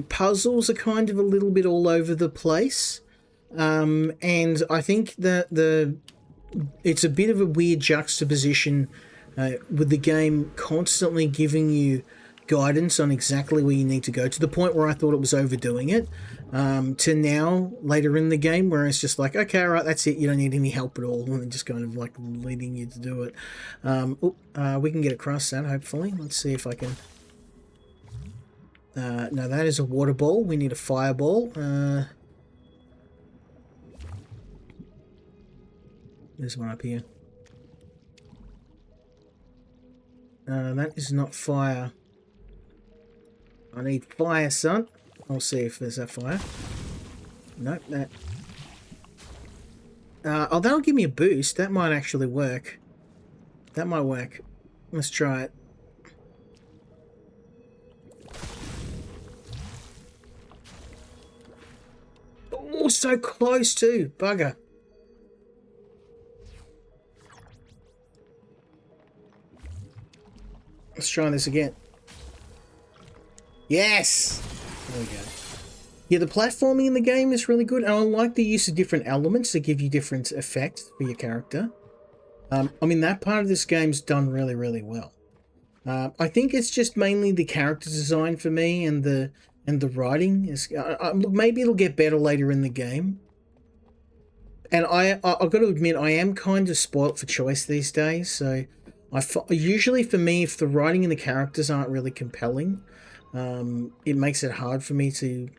Puzzles are kind of a little bit all over the place. And I think that it's a bit of a weird juxtaposition with the game constantly giving you guidance on exactly where you need to go, to the point where I thought it was overdoing it, to now, later in the game, where it's just like, okay, all right, that's it, you don't need any help at all, and just kind of like leading you to do it. We can get across that, hopefully. Let's see if I can... no, that is a water ball. We need a fireball. There's one up here. That is not fire. I need fire, son. I'll see if there's a fire. Nope, that... oh, that'll give me a boost. That might actually work. That might work. Let's try it. Oh, so close too. Bugger. Let's try this again. Yes! There we go. Yeah, the platforming in the game is really good, and I like the use of different elements to give you different effects for your character. I mean, that part of this game's done really, really well. I think it's just mainly the character design for me, and the writing. Maybe it'll get better later in the game. And I've got to admit, I am kind of spoilt for choice these days, so... usually for me, if the writing and the characters aren't really compelling, it makes it hard for me to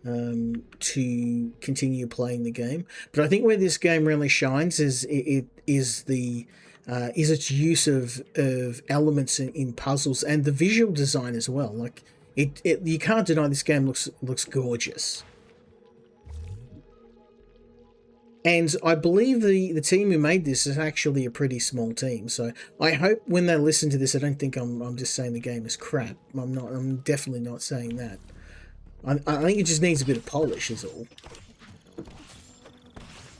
to continue playing the game. But I think where this game really shines is is its use of elements in puzzles and the visual design as well. Like you can't deny this game looks gorgeous. And I believe the team who made this is actually a pretty small team. So I hope when they listen to this, I don't think I'm just saying the game is crap. I'm not. I'm definitely not saying that. I think it just needs a bit of polish, is all.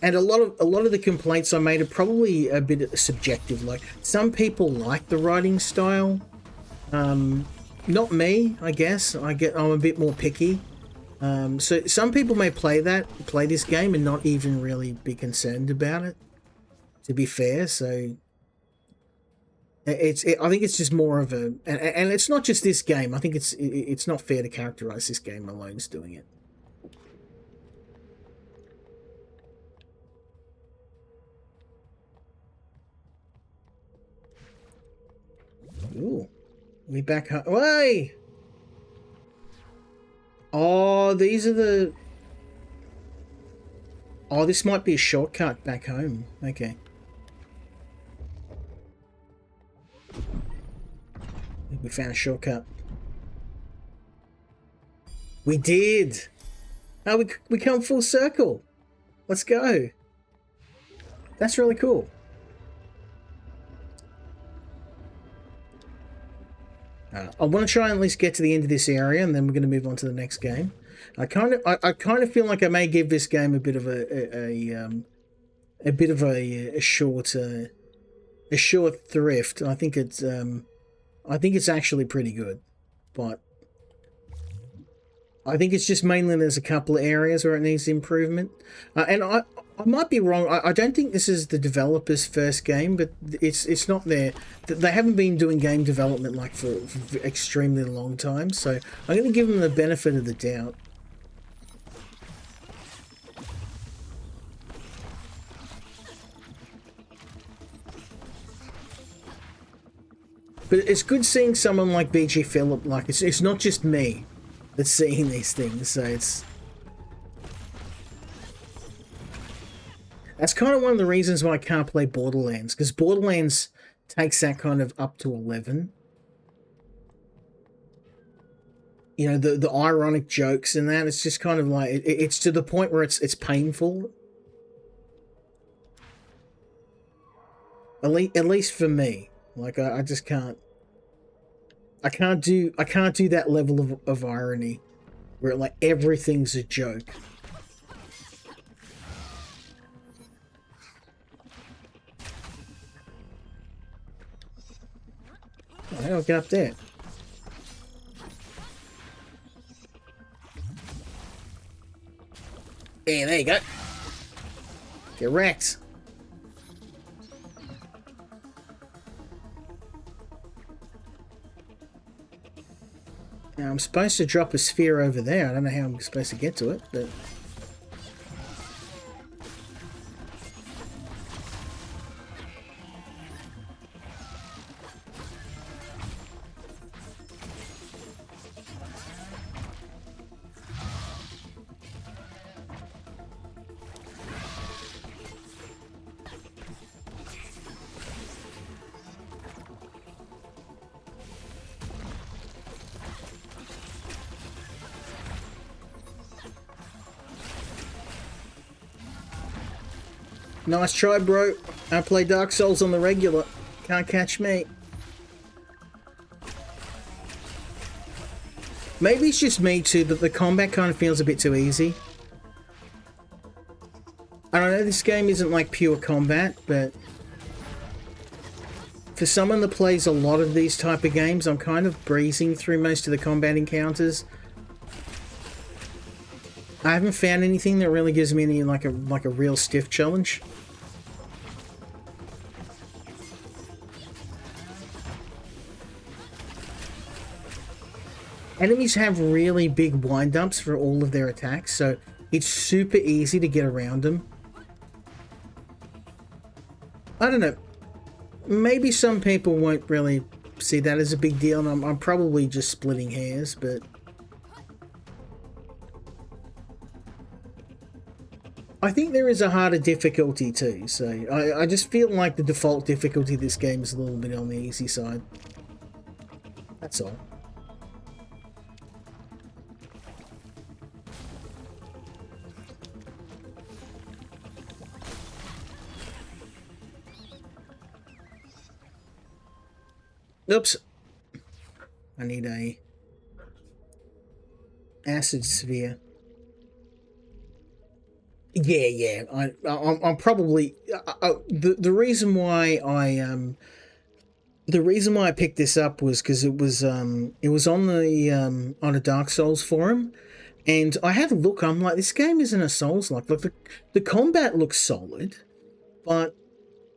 And a lot of the complaints I made are probably a bit subjective. Like some people like the writing style. Not me, I guess. I'm a bit more picky. So some people may play this game and not even really be concerned about it, to be fair. So I think it's just more of a, and it's not just this game. I think it's not fair to characterize this game alone as doing it. Ooh, we back home. Way. Oh, these are the... Oh, this might be a shortcut back home. Okay. We found a shortcut. We did! Oh, we come full circle. Let's go. That's really cool. I want to try and at least get to the end of this area, and then we're going to move on to the next game. I kind of feel like I may give this game a bit of a short thrift. I think it's actually pretty good, but I think it's just mainly there's a couple of areas where it needs improvement, and I might be wrong. I don't think this is the developer's first game, but it's not there. They haven't been doing game development like for extremely long time, so I'm going to give them the benefit of the doubt. But it's good seeing someone like BG Phillip. Like it's not just me that's seeing these things, so that's kind of one of the reasons why I can't play Borderlands, because Borderlands takes that kind of up to 11. You know, the ironic jokes and that, it's just kind of like, it's to the point where it's painful. At least for me. Like, I just can't. I can't do that level of irony where like everything's a joke. I'll get up there. Yeah, there you go. Get wrecked. Now I'm supposed to drop a sphere over there. I don't know how I'm supposed to get to it, but... Nice try, bro. I play Dark Souls on the regular. Can't catch me. Maybe it's just me too, but the combat kind of feels a bit too easy. I don't know, this game isn't like pure combat, but for someone that plays a lot of these type of games, I'm kind of breezing through most of the combat encounters. I haven't found anything that really gives me any like a real stiff challenge. Enemies have really big wind-ups for all of their attacks, so it's super easy to get around them. I don't know. Maybe some people won't really see that as a big deal, and I'm probably just splitting hairs, but... I think there is a harder difficulty too, so I just feel like the default difficulty of this game is a little bit on the easy side. That's all. Oops. I need a acid sphere. Yeah. I'm probably the reason why I picked this up was because it was on a Dark Souls forum, and I had a look. I'm like, this game isn't a Souls-like. Like the combat looks solid, but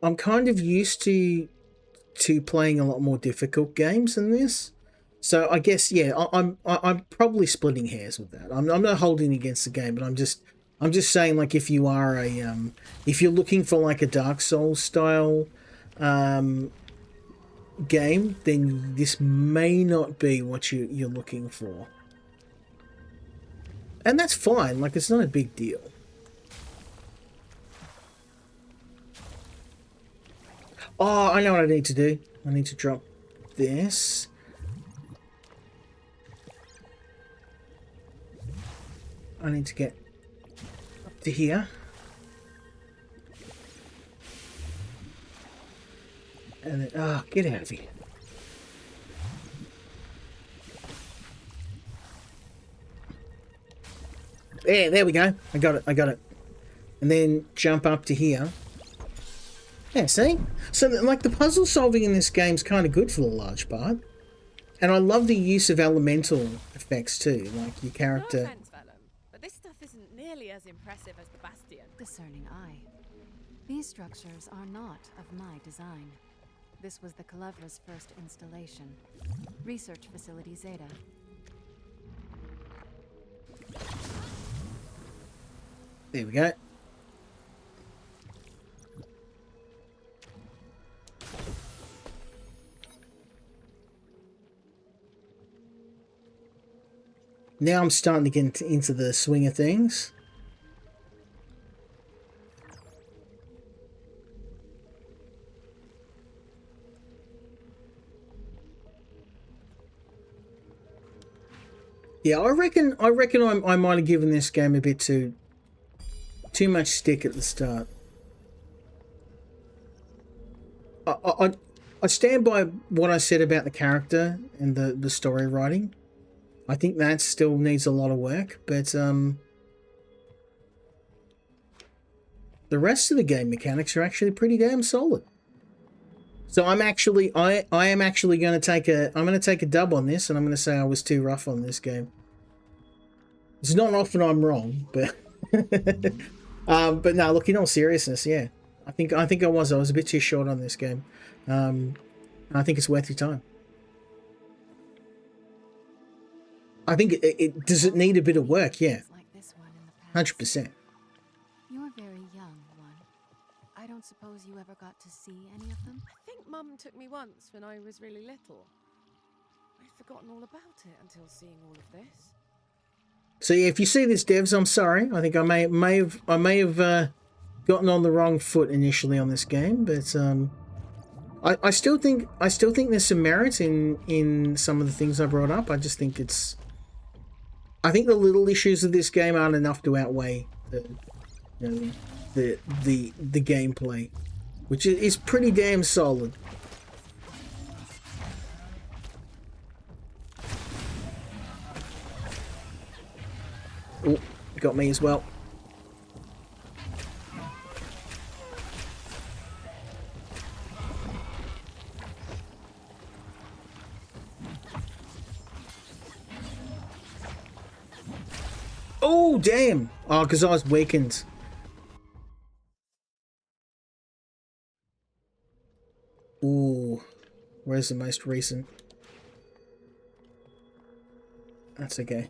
I'm kind of used to playing a lot more difficult games than this. So I guess yeah, I'm probably splitting hairs with that. I'm not holding against the game, but I'm just saying, like, if you are if you're looking for like a Dark Souls style game, then this may not be what you're looking for, and that's fine. Like, it's not a big deal. Oh, I know what I need to do. I need to drop this. I need to get up to here. And then, oh, get out of here. There we go. I got it. And then jump up to here. Yeah, see? So, like, the puzzle solving in this game's kind of good for the large part. And I love the use of elemental effects too, like your character. No offense, Vellum, but this stuff isn't nearly as impressive as the Bastion. Discerning eye. These structures are not of my design. This was the Kalevra's first installation. Research Facility Zeta. There we go. Now I'm starting to get into the swing of things. Yeah, I reckon I might have given this game a bit too much stick at the start. I stand by what I said about the character and the story writing. I think that still needs a lot of work, but the rest of the game mechanics are actually pretty damn solid. So I am actually going to take a dub on this, and I'm going to say I was too rough on this game. It's not often I'm wrong, but but no, look, in all seriousness, yeah, I think I was a bit too short on this game. I think it's worth your time. I think it does it need a bit of work, yeah. 100%. You're very young, one. I don't suppose you ever got to see any of them? I think Mum took me once when I was really little. I'd forgotten all about it until seeing all of this. So yeah, if you see this, devs, I'm sorry. I think I may have gotten on the wrong foot initially on this game, but I still think there's some merit in some of the things I brought up. I just think I think the little issues of this game aren't enough to outweigh the gameplay, which is pretty damn solid. Oh, got me as well. Oh, damn. Oh, because I was weakened. Ooh. Where's the most recent? That's okay.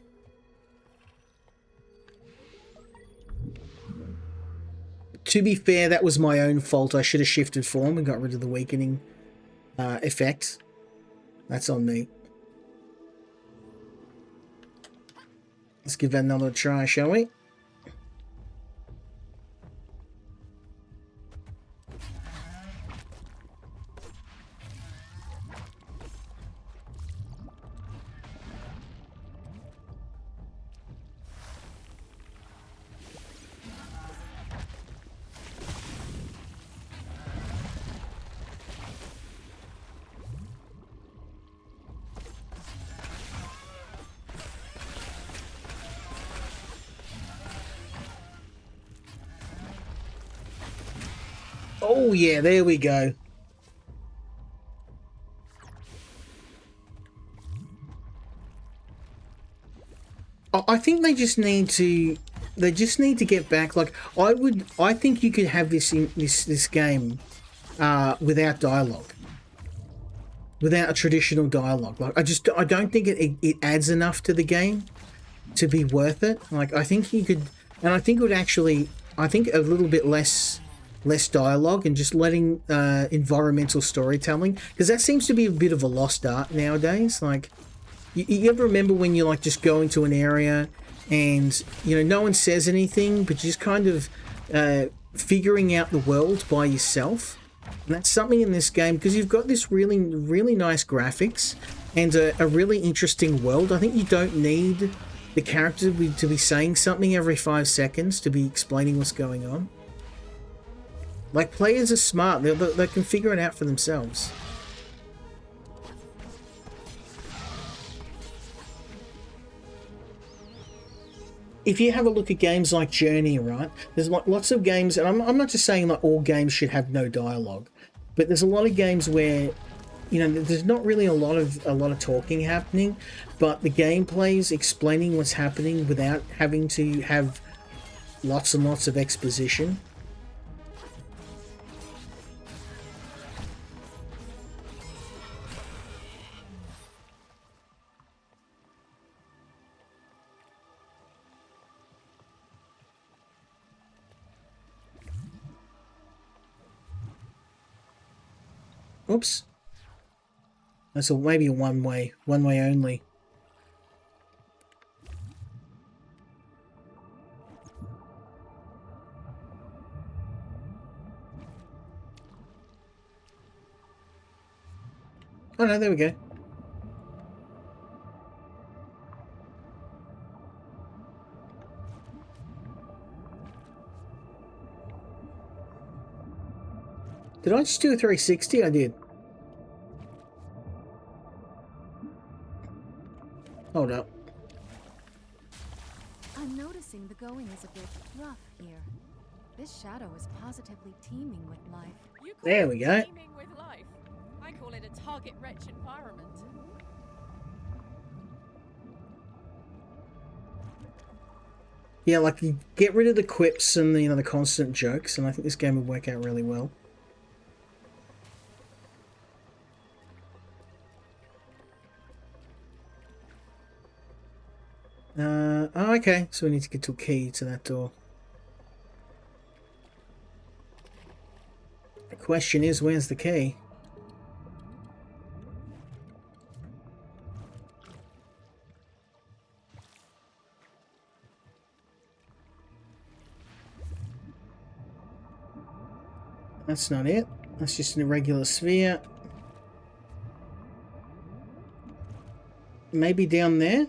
To be fair, that was my own fault. I should have shifted form and got rid of the weakening effect. That's on me. Let's give that another try, shall we? Oh yeah, there we go. I think they just need to. They just need to get back. Like I think you could have this in this game without dialogue, without a traditional dialogue. Like I don't think it adds enough to the game to be worth it. Like I think you could, and I think it would actually. I think a little bit less dialogue and just letting environmental storytelling, because that seems to be a bit of a lost art nowadays. Like. You ever remember when you like just go into an area and no one says anything, but you're just kind of figuring out the world by yourself? And that's something in this game, because you've got this really nice graphics and a really interesting world. I think you don't need the character to be saying something every 5 seconds to be explaining what's going on. Like, players are smart. They can figure it out for themselves. If you have a look at games like Journey, right, there's like lots of games, and I'm not just saying that all games should have no dialogue, but there's a lot of games where, there's not really a lot of talking happening, but the gameplay's explaining what's happening without having to have lots and lots of exposition. Oops. That's maybe a one way only. Oh no, there we go. Did I just do a 360? I did. Hold up. I'm noticing the going is a bit rough here. This shadow is positively teeming with life. You call There it we go. teeming with life. I call it a target-rich environment. Yeah, like you get rid of the quips and the constant jokes, and I think this game would work out really well. Oh, okay, so we need to get to a key to that door. The question is, where's the key? That's not it. That's just an irregular sphere. Maybe down there?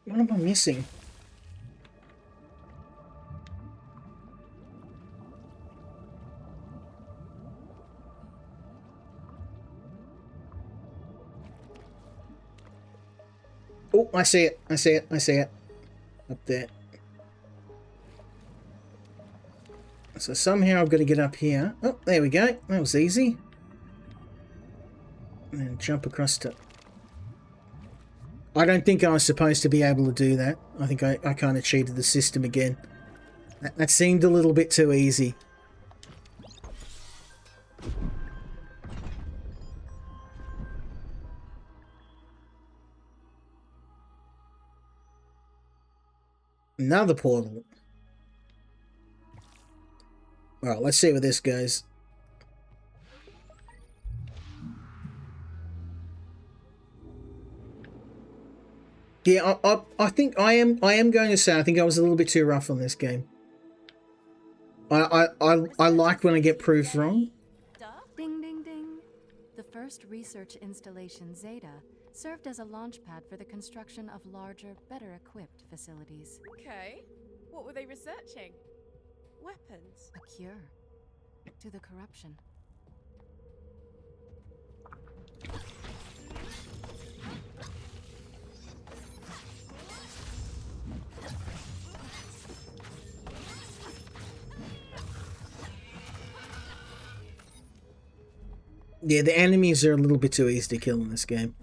What am I missing? Oh, I see it. I see it. I see it. Up there. So somehow I've got to get up here. Oh, there we go. That was easy. And then jump across to... I don't think I was supposed to be able to do that. I think I kind of cheated the system again. That seemed a little bit too easy. Another portal. Alright, let's see where this goes. Yeah, I think I am going to say I think I was a little bit too rough on this game. I like when I get proved wrong. Ding, ding, ding. The first research installation, Zeta, served as a launchpad for the construction of larger, better equipped facilities. Okay. What were they researching? Weapons? A cure to the corruption. Yeah, the enemies are a little bit too easy to kill in this game.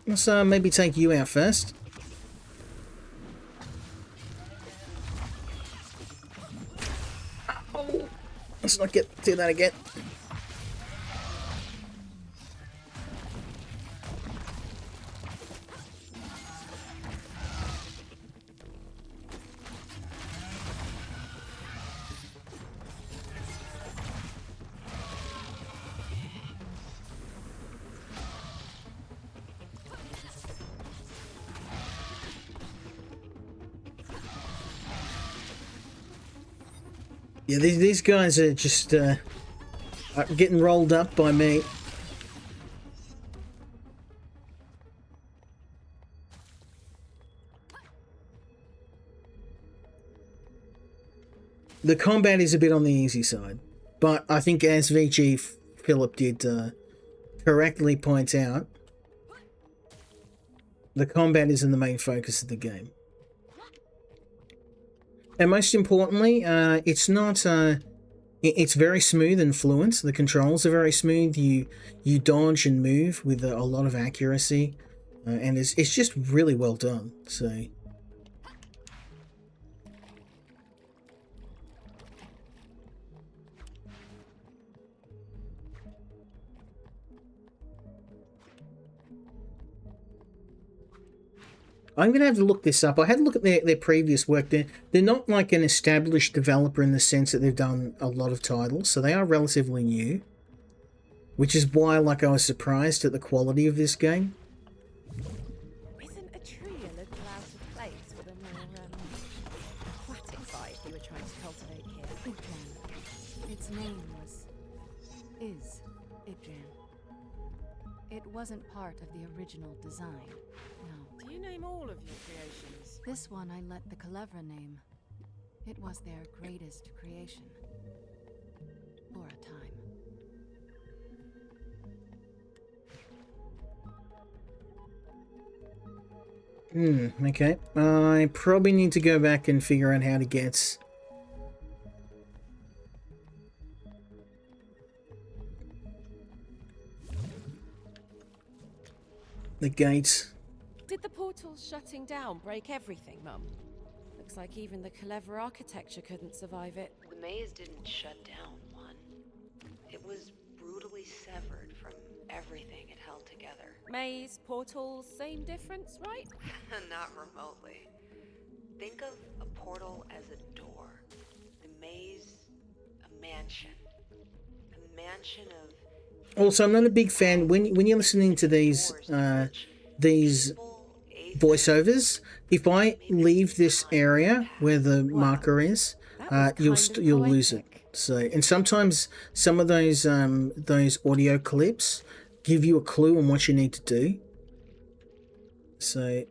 Let's maybe take you out first. Oh, let's not do that again. Yeah, these guys are just getting rolled up by me. The combat is a bit on the easy side, but I think as VG Philip did correctly point out, the combat isn't the main focus of the game. And most importantly, it's not. It's very smooth and fluent. The controls are very smooth. You dodge and move with a lot of accuracy, and it's just really well done. So. I'm going to have to look this up. I had a look at their previous work. They're not like an established developer in the sense that they've done a lot of titles, so they are relatively new. Which is why, like, I was surprised at the quality of this game. Isn't a tree a little out of place for the more aquatic vibe you were trying to cultivate here? Idran. Its name is Idran. It wasn't part of the original design, no. Do you name all of your creations? This one I let the Culevra name. It was their greatest creation. For a time. Okay. I probably need to go back and figure out how to get... the gates. Did the portals shutting down break everything, Mum? Looks like even the clever architecture couldn't survive it. The maze didn't shut down, One. It was brutally severed from everything it held together. Maze, portals, same difference, right? Not remotely. Think of a portal as a door. The maze, a mansion. A mansion of... Also, I'm not a big fan when you're listening to these voiceovers. If I leave this area where the marker is, you'll lose it. So, and sometimes some of those audio clips give you a clue on what you need to do. So.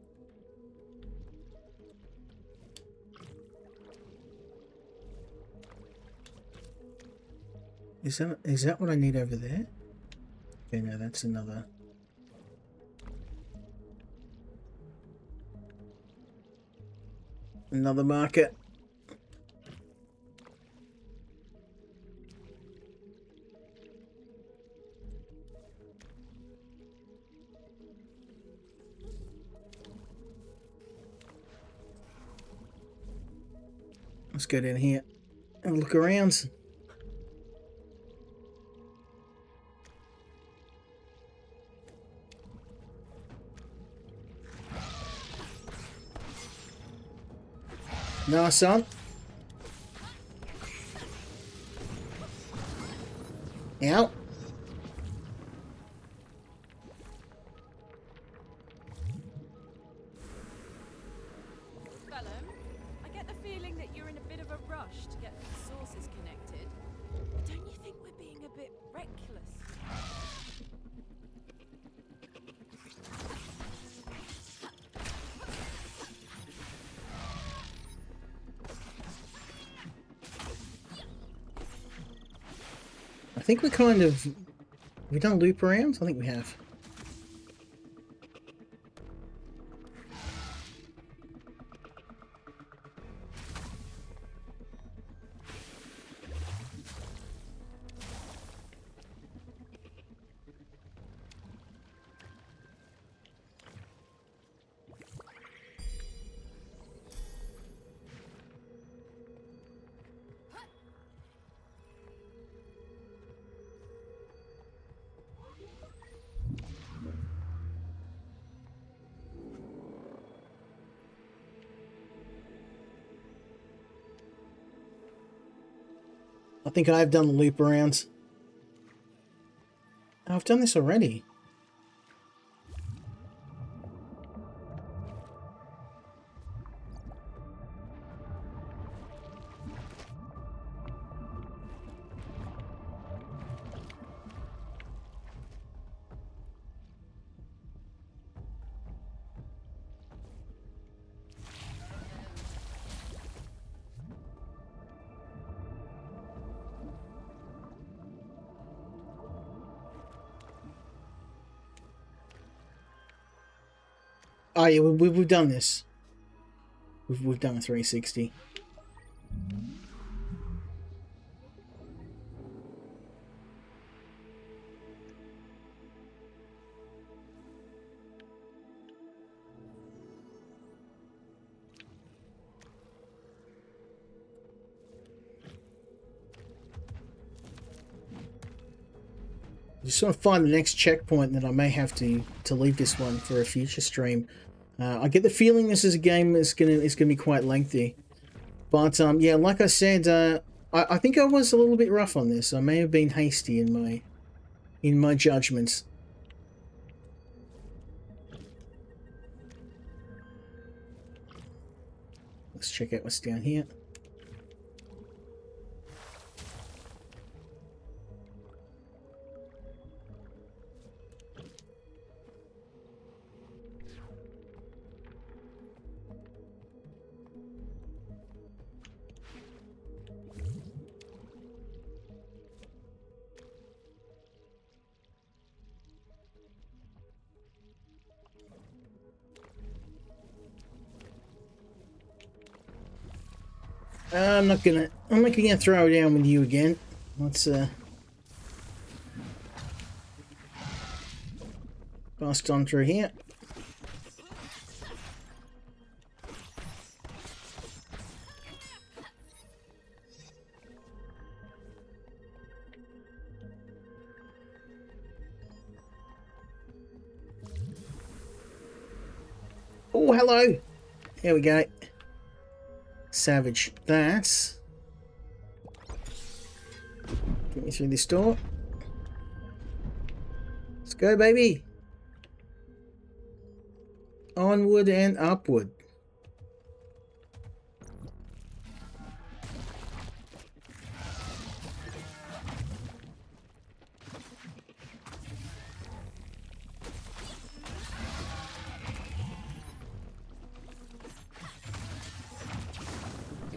Is that what I need over there? Okay, no, that's another. Another marker. Let's go down here and look around. Nice son. Out. Callum. I get the feeling that you're in a bit of a rush to get these sources connected. But don't you think we're being a bit reckless? I think we kind of... Have we done loop arounds? I think we have. I think I've done the loop arounds. Oh, I've done this already. Oh yeah, we've done this. We've done a 360. Just want to find the next checkpoint that I may have to leave this one for a future stream. I get the feeling this is a game that's gonna be quite lengthy, but yeah, like I said, I think I was a little bit rough on this. I may have been hasty in my judgments. Let's check out what's down here. I'm not gonna throw it down with you again. Let's bust on through here. Oh, hello. There we go. Savage that. Get me through this door. Let's go, baby. Onward and upward.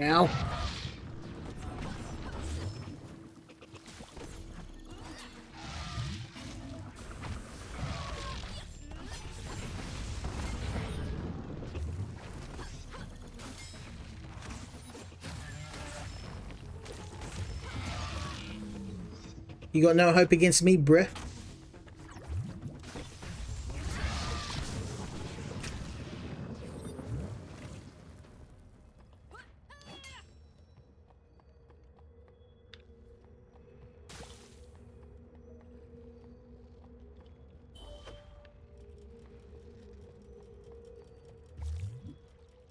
Ow. You got no hope against me, bruh.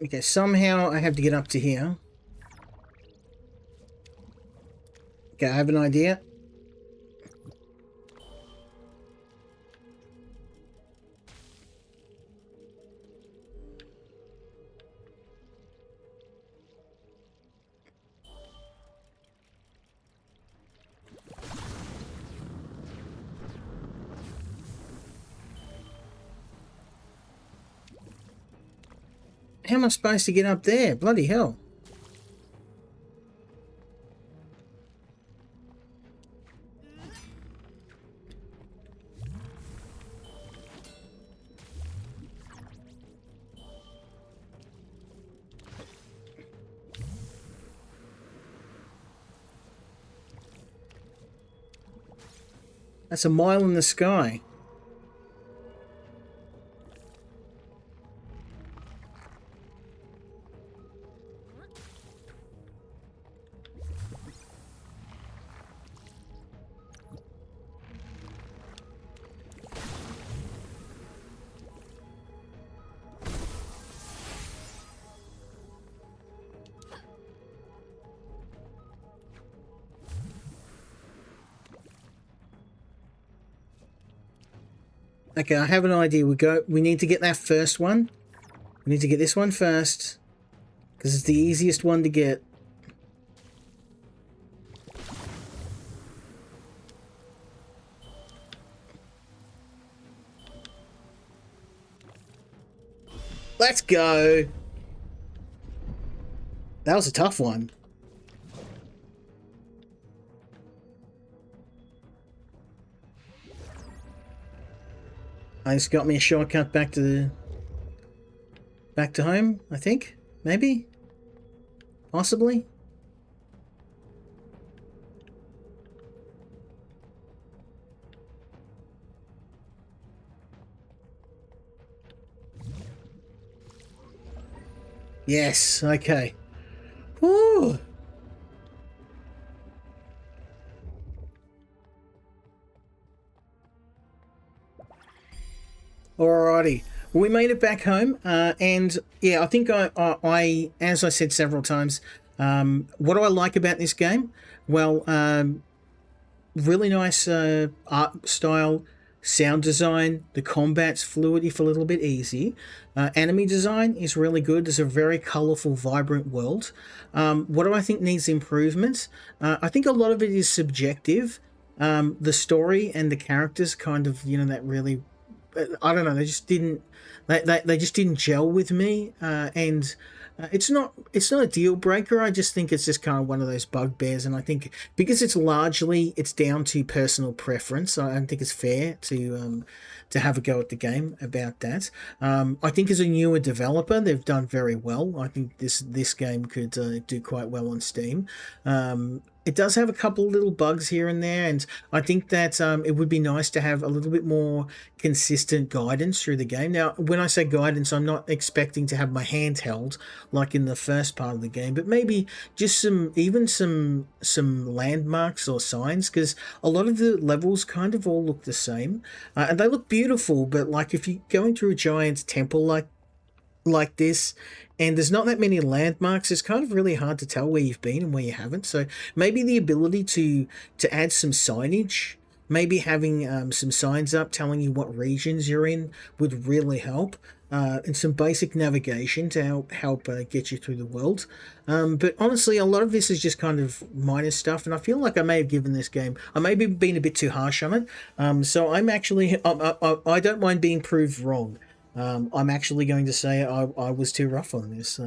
Okay, somehow I have to get up to here. Okay, I have an idea. How am I supposed to get up there? Bloody hell. That's a mile in the sky. Okay, I have an idea. We need to get that first one. We need to get this one first. Because it's the easiest one to get. Let's go. That was a tough one. It's got me a shortcut back to home, I think. Maybe? Possibly? Yes, okay. Woo! Alrighty, well, we made it back home, and yeah, I think I, as I said several times, what do I like about this game? Well, really nice art style, sound design, the combat's fluid if a little bit easy. Enemy design is really good. There's a very colourful, vibrant world. What do I think needs improvement? I think a lot of it is subjective. The story and the characters kind of, that really, I don't know, they just didn't they just didn't gel with me, and it's not a deal breaker. I just think it's just kind of one of those bugbears, and I think because it's down to personal preference, I don't think it's fair to have a go at the game about that. I think as a newer developer, they've done very well. I think this game could do quite well on Steam. It does have a couple little bugs here and there, and I think that it would be nice to have a little bit more consistent guidance through the game. Now, when I say guidance, I'm not expecting to have my hand held like in the first part of the game, but maybe just some landmarks or signs, because a lot of the levels kind of all look the same, and they look beautiful, but like if you're going through a giant temple like this and there's not that many landmarks, it's kind of really hard to tell where you've been and where you haven't. So maybe the ability to add some signage, maybe having some signs up telling you what regions you're in would really help, and some basic navigation to help get you through the world. But honestly, a lot of this is just kind of minor stuff, and I feel like I may have given this game, I may have been a bit too harsh on it. So I'm actually, I don't mind being proved wrong. I'm actually going to say I was too rough on this.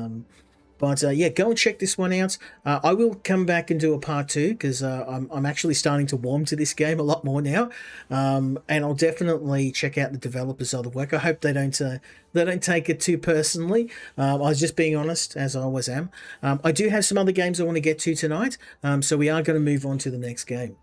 But yeah, go and check this one out. I will come back and do a part 2 because I'm actually starting to warm to this game a lot more now. And I'll definitely check out the developers' other work. I hope they don't take it too personally. I was just being honest, as I always am. I do have some other games I want to get to tonight, so we are going to move on to the next game.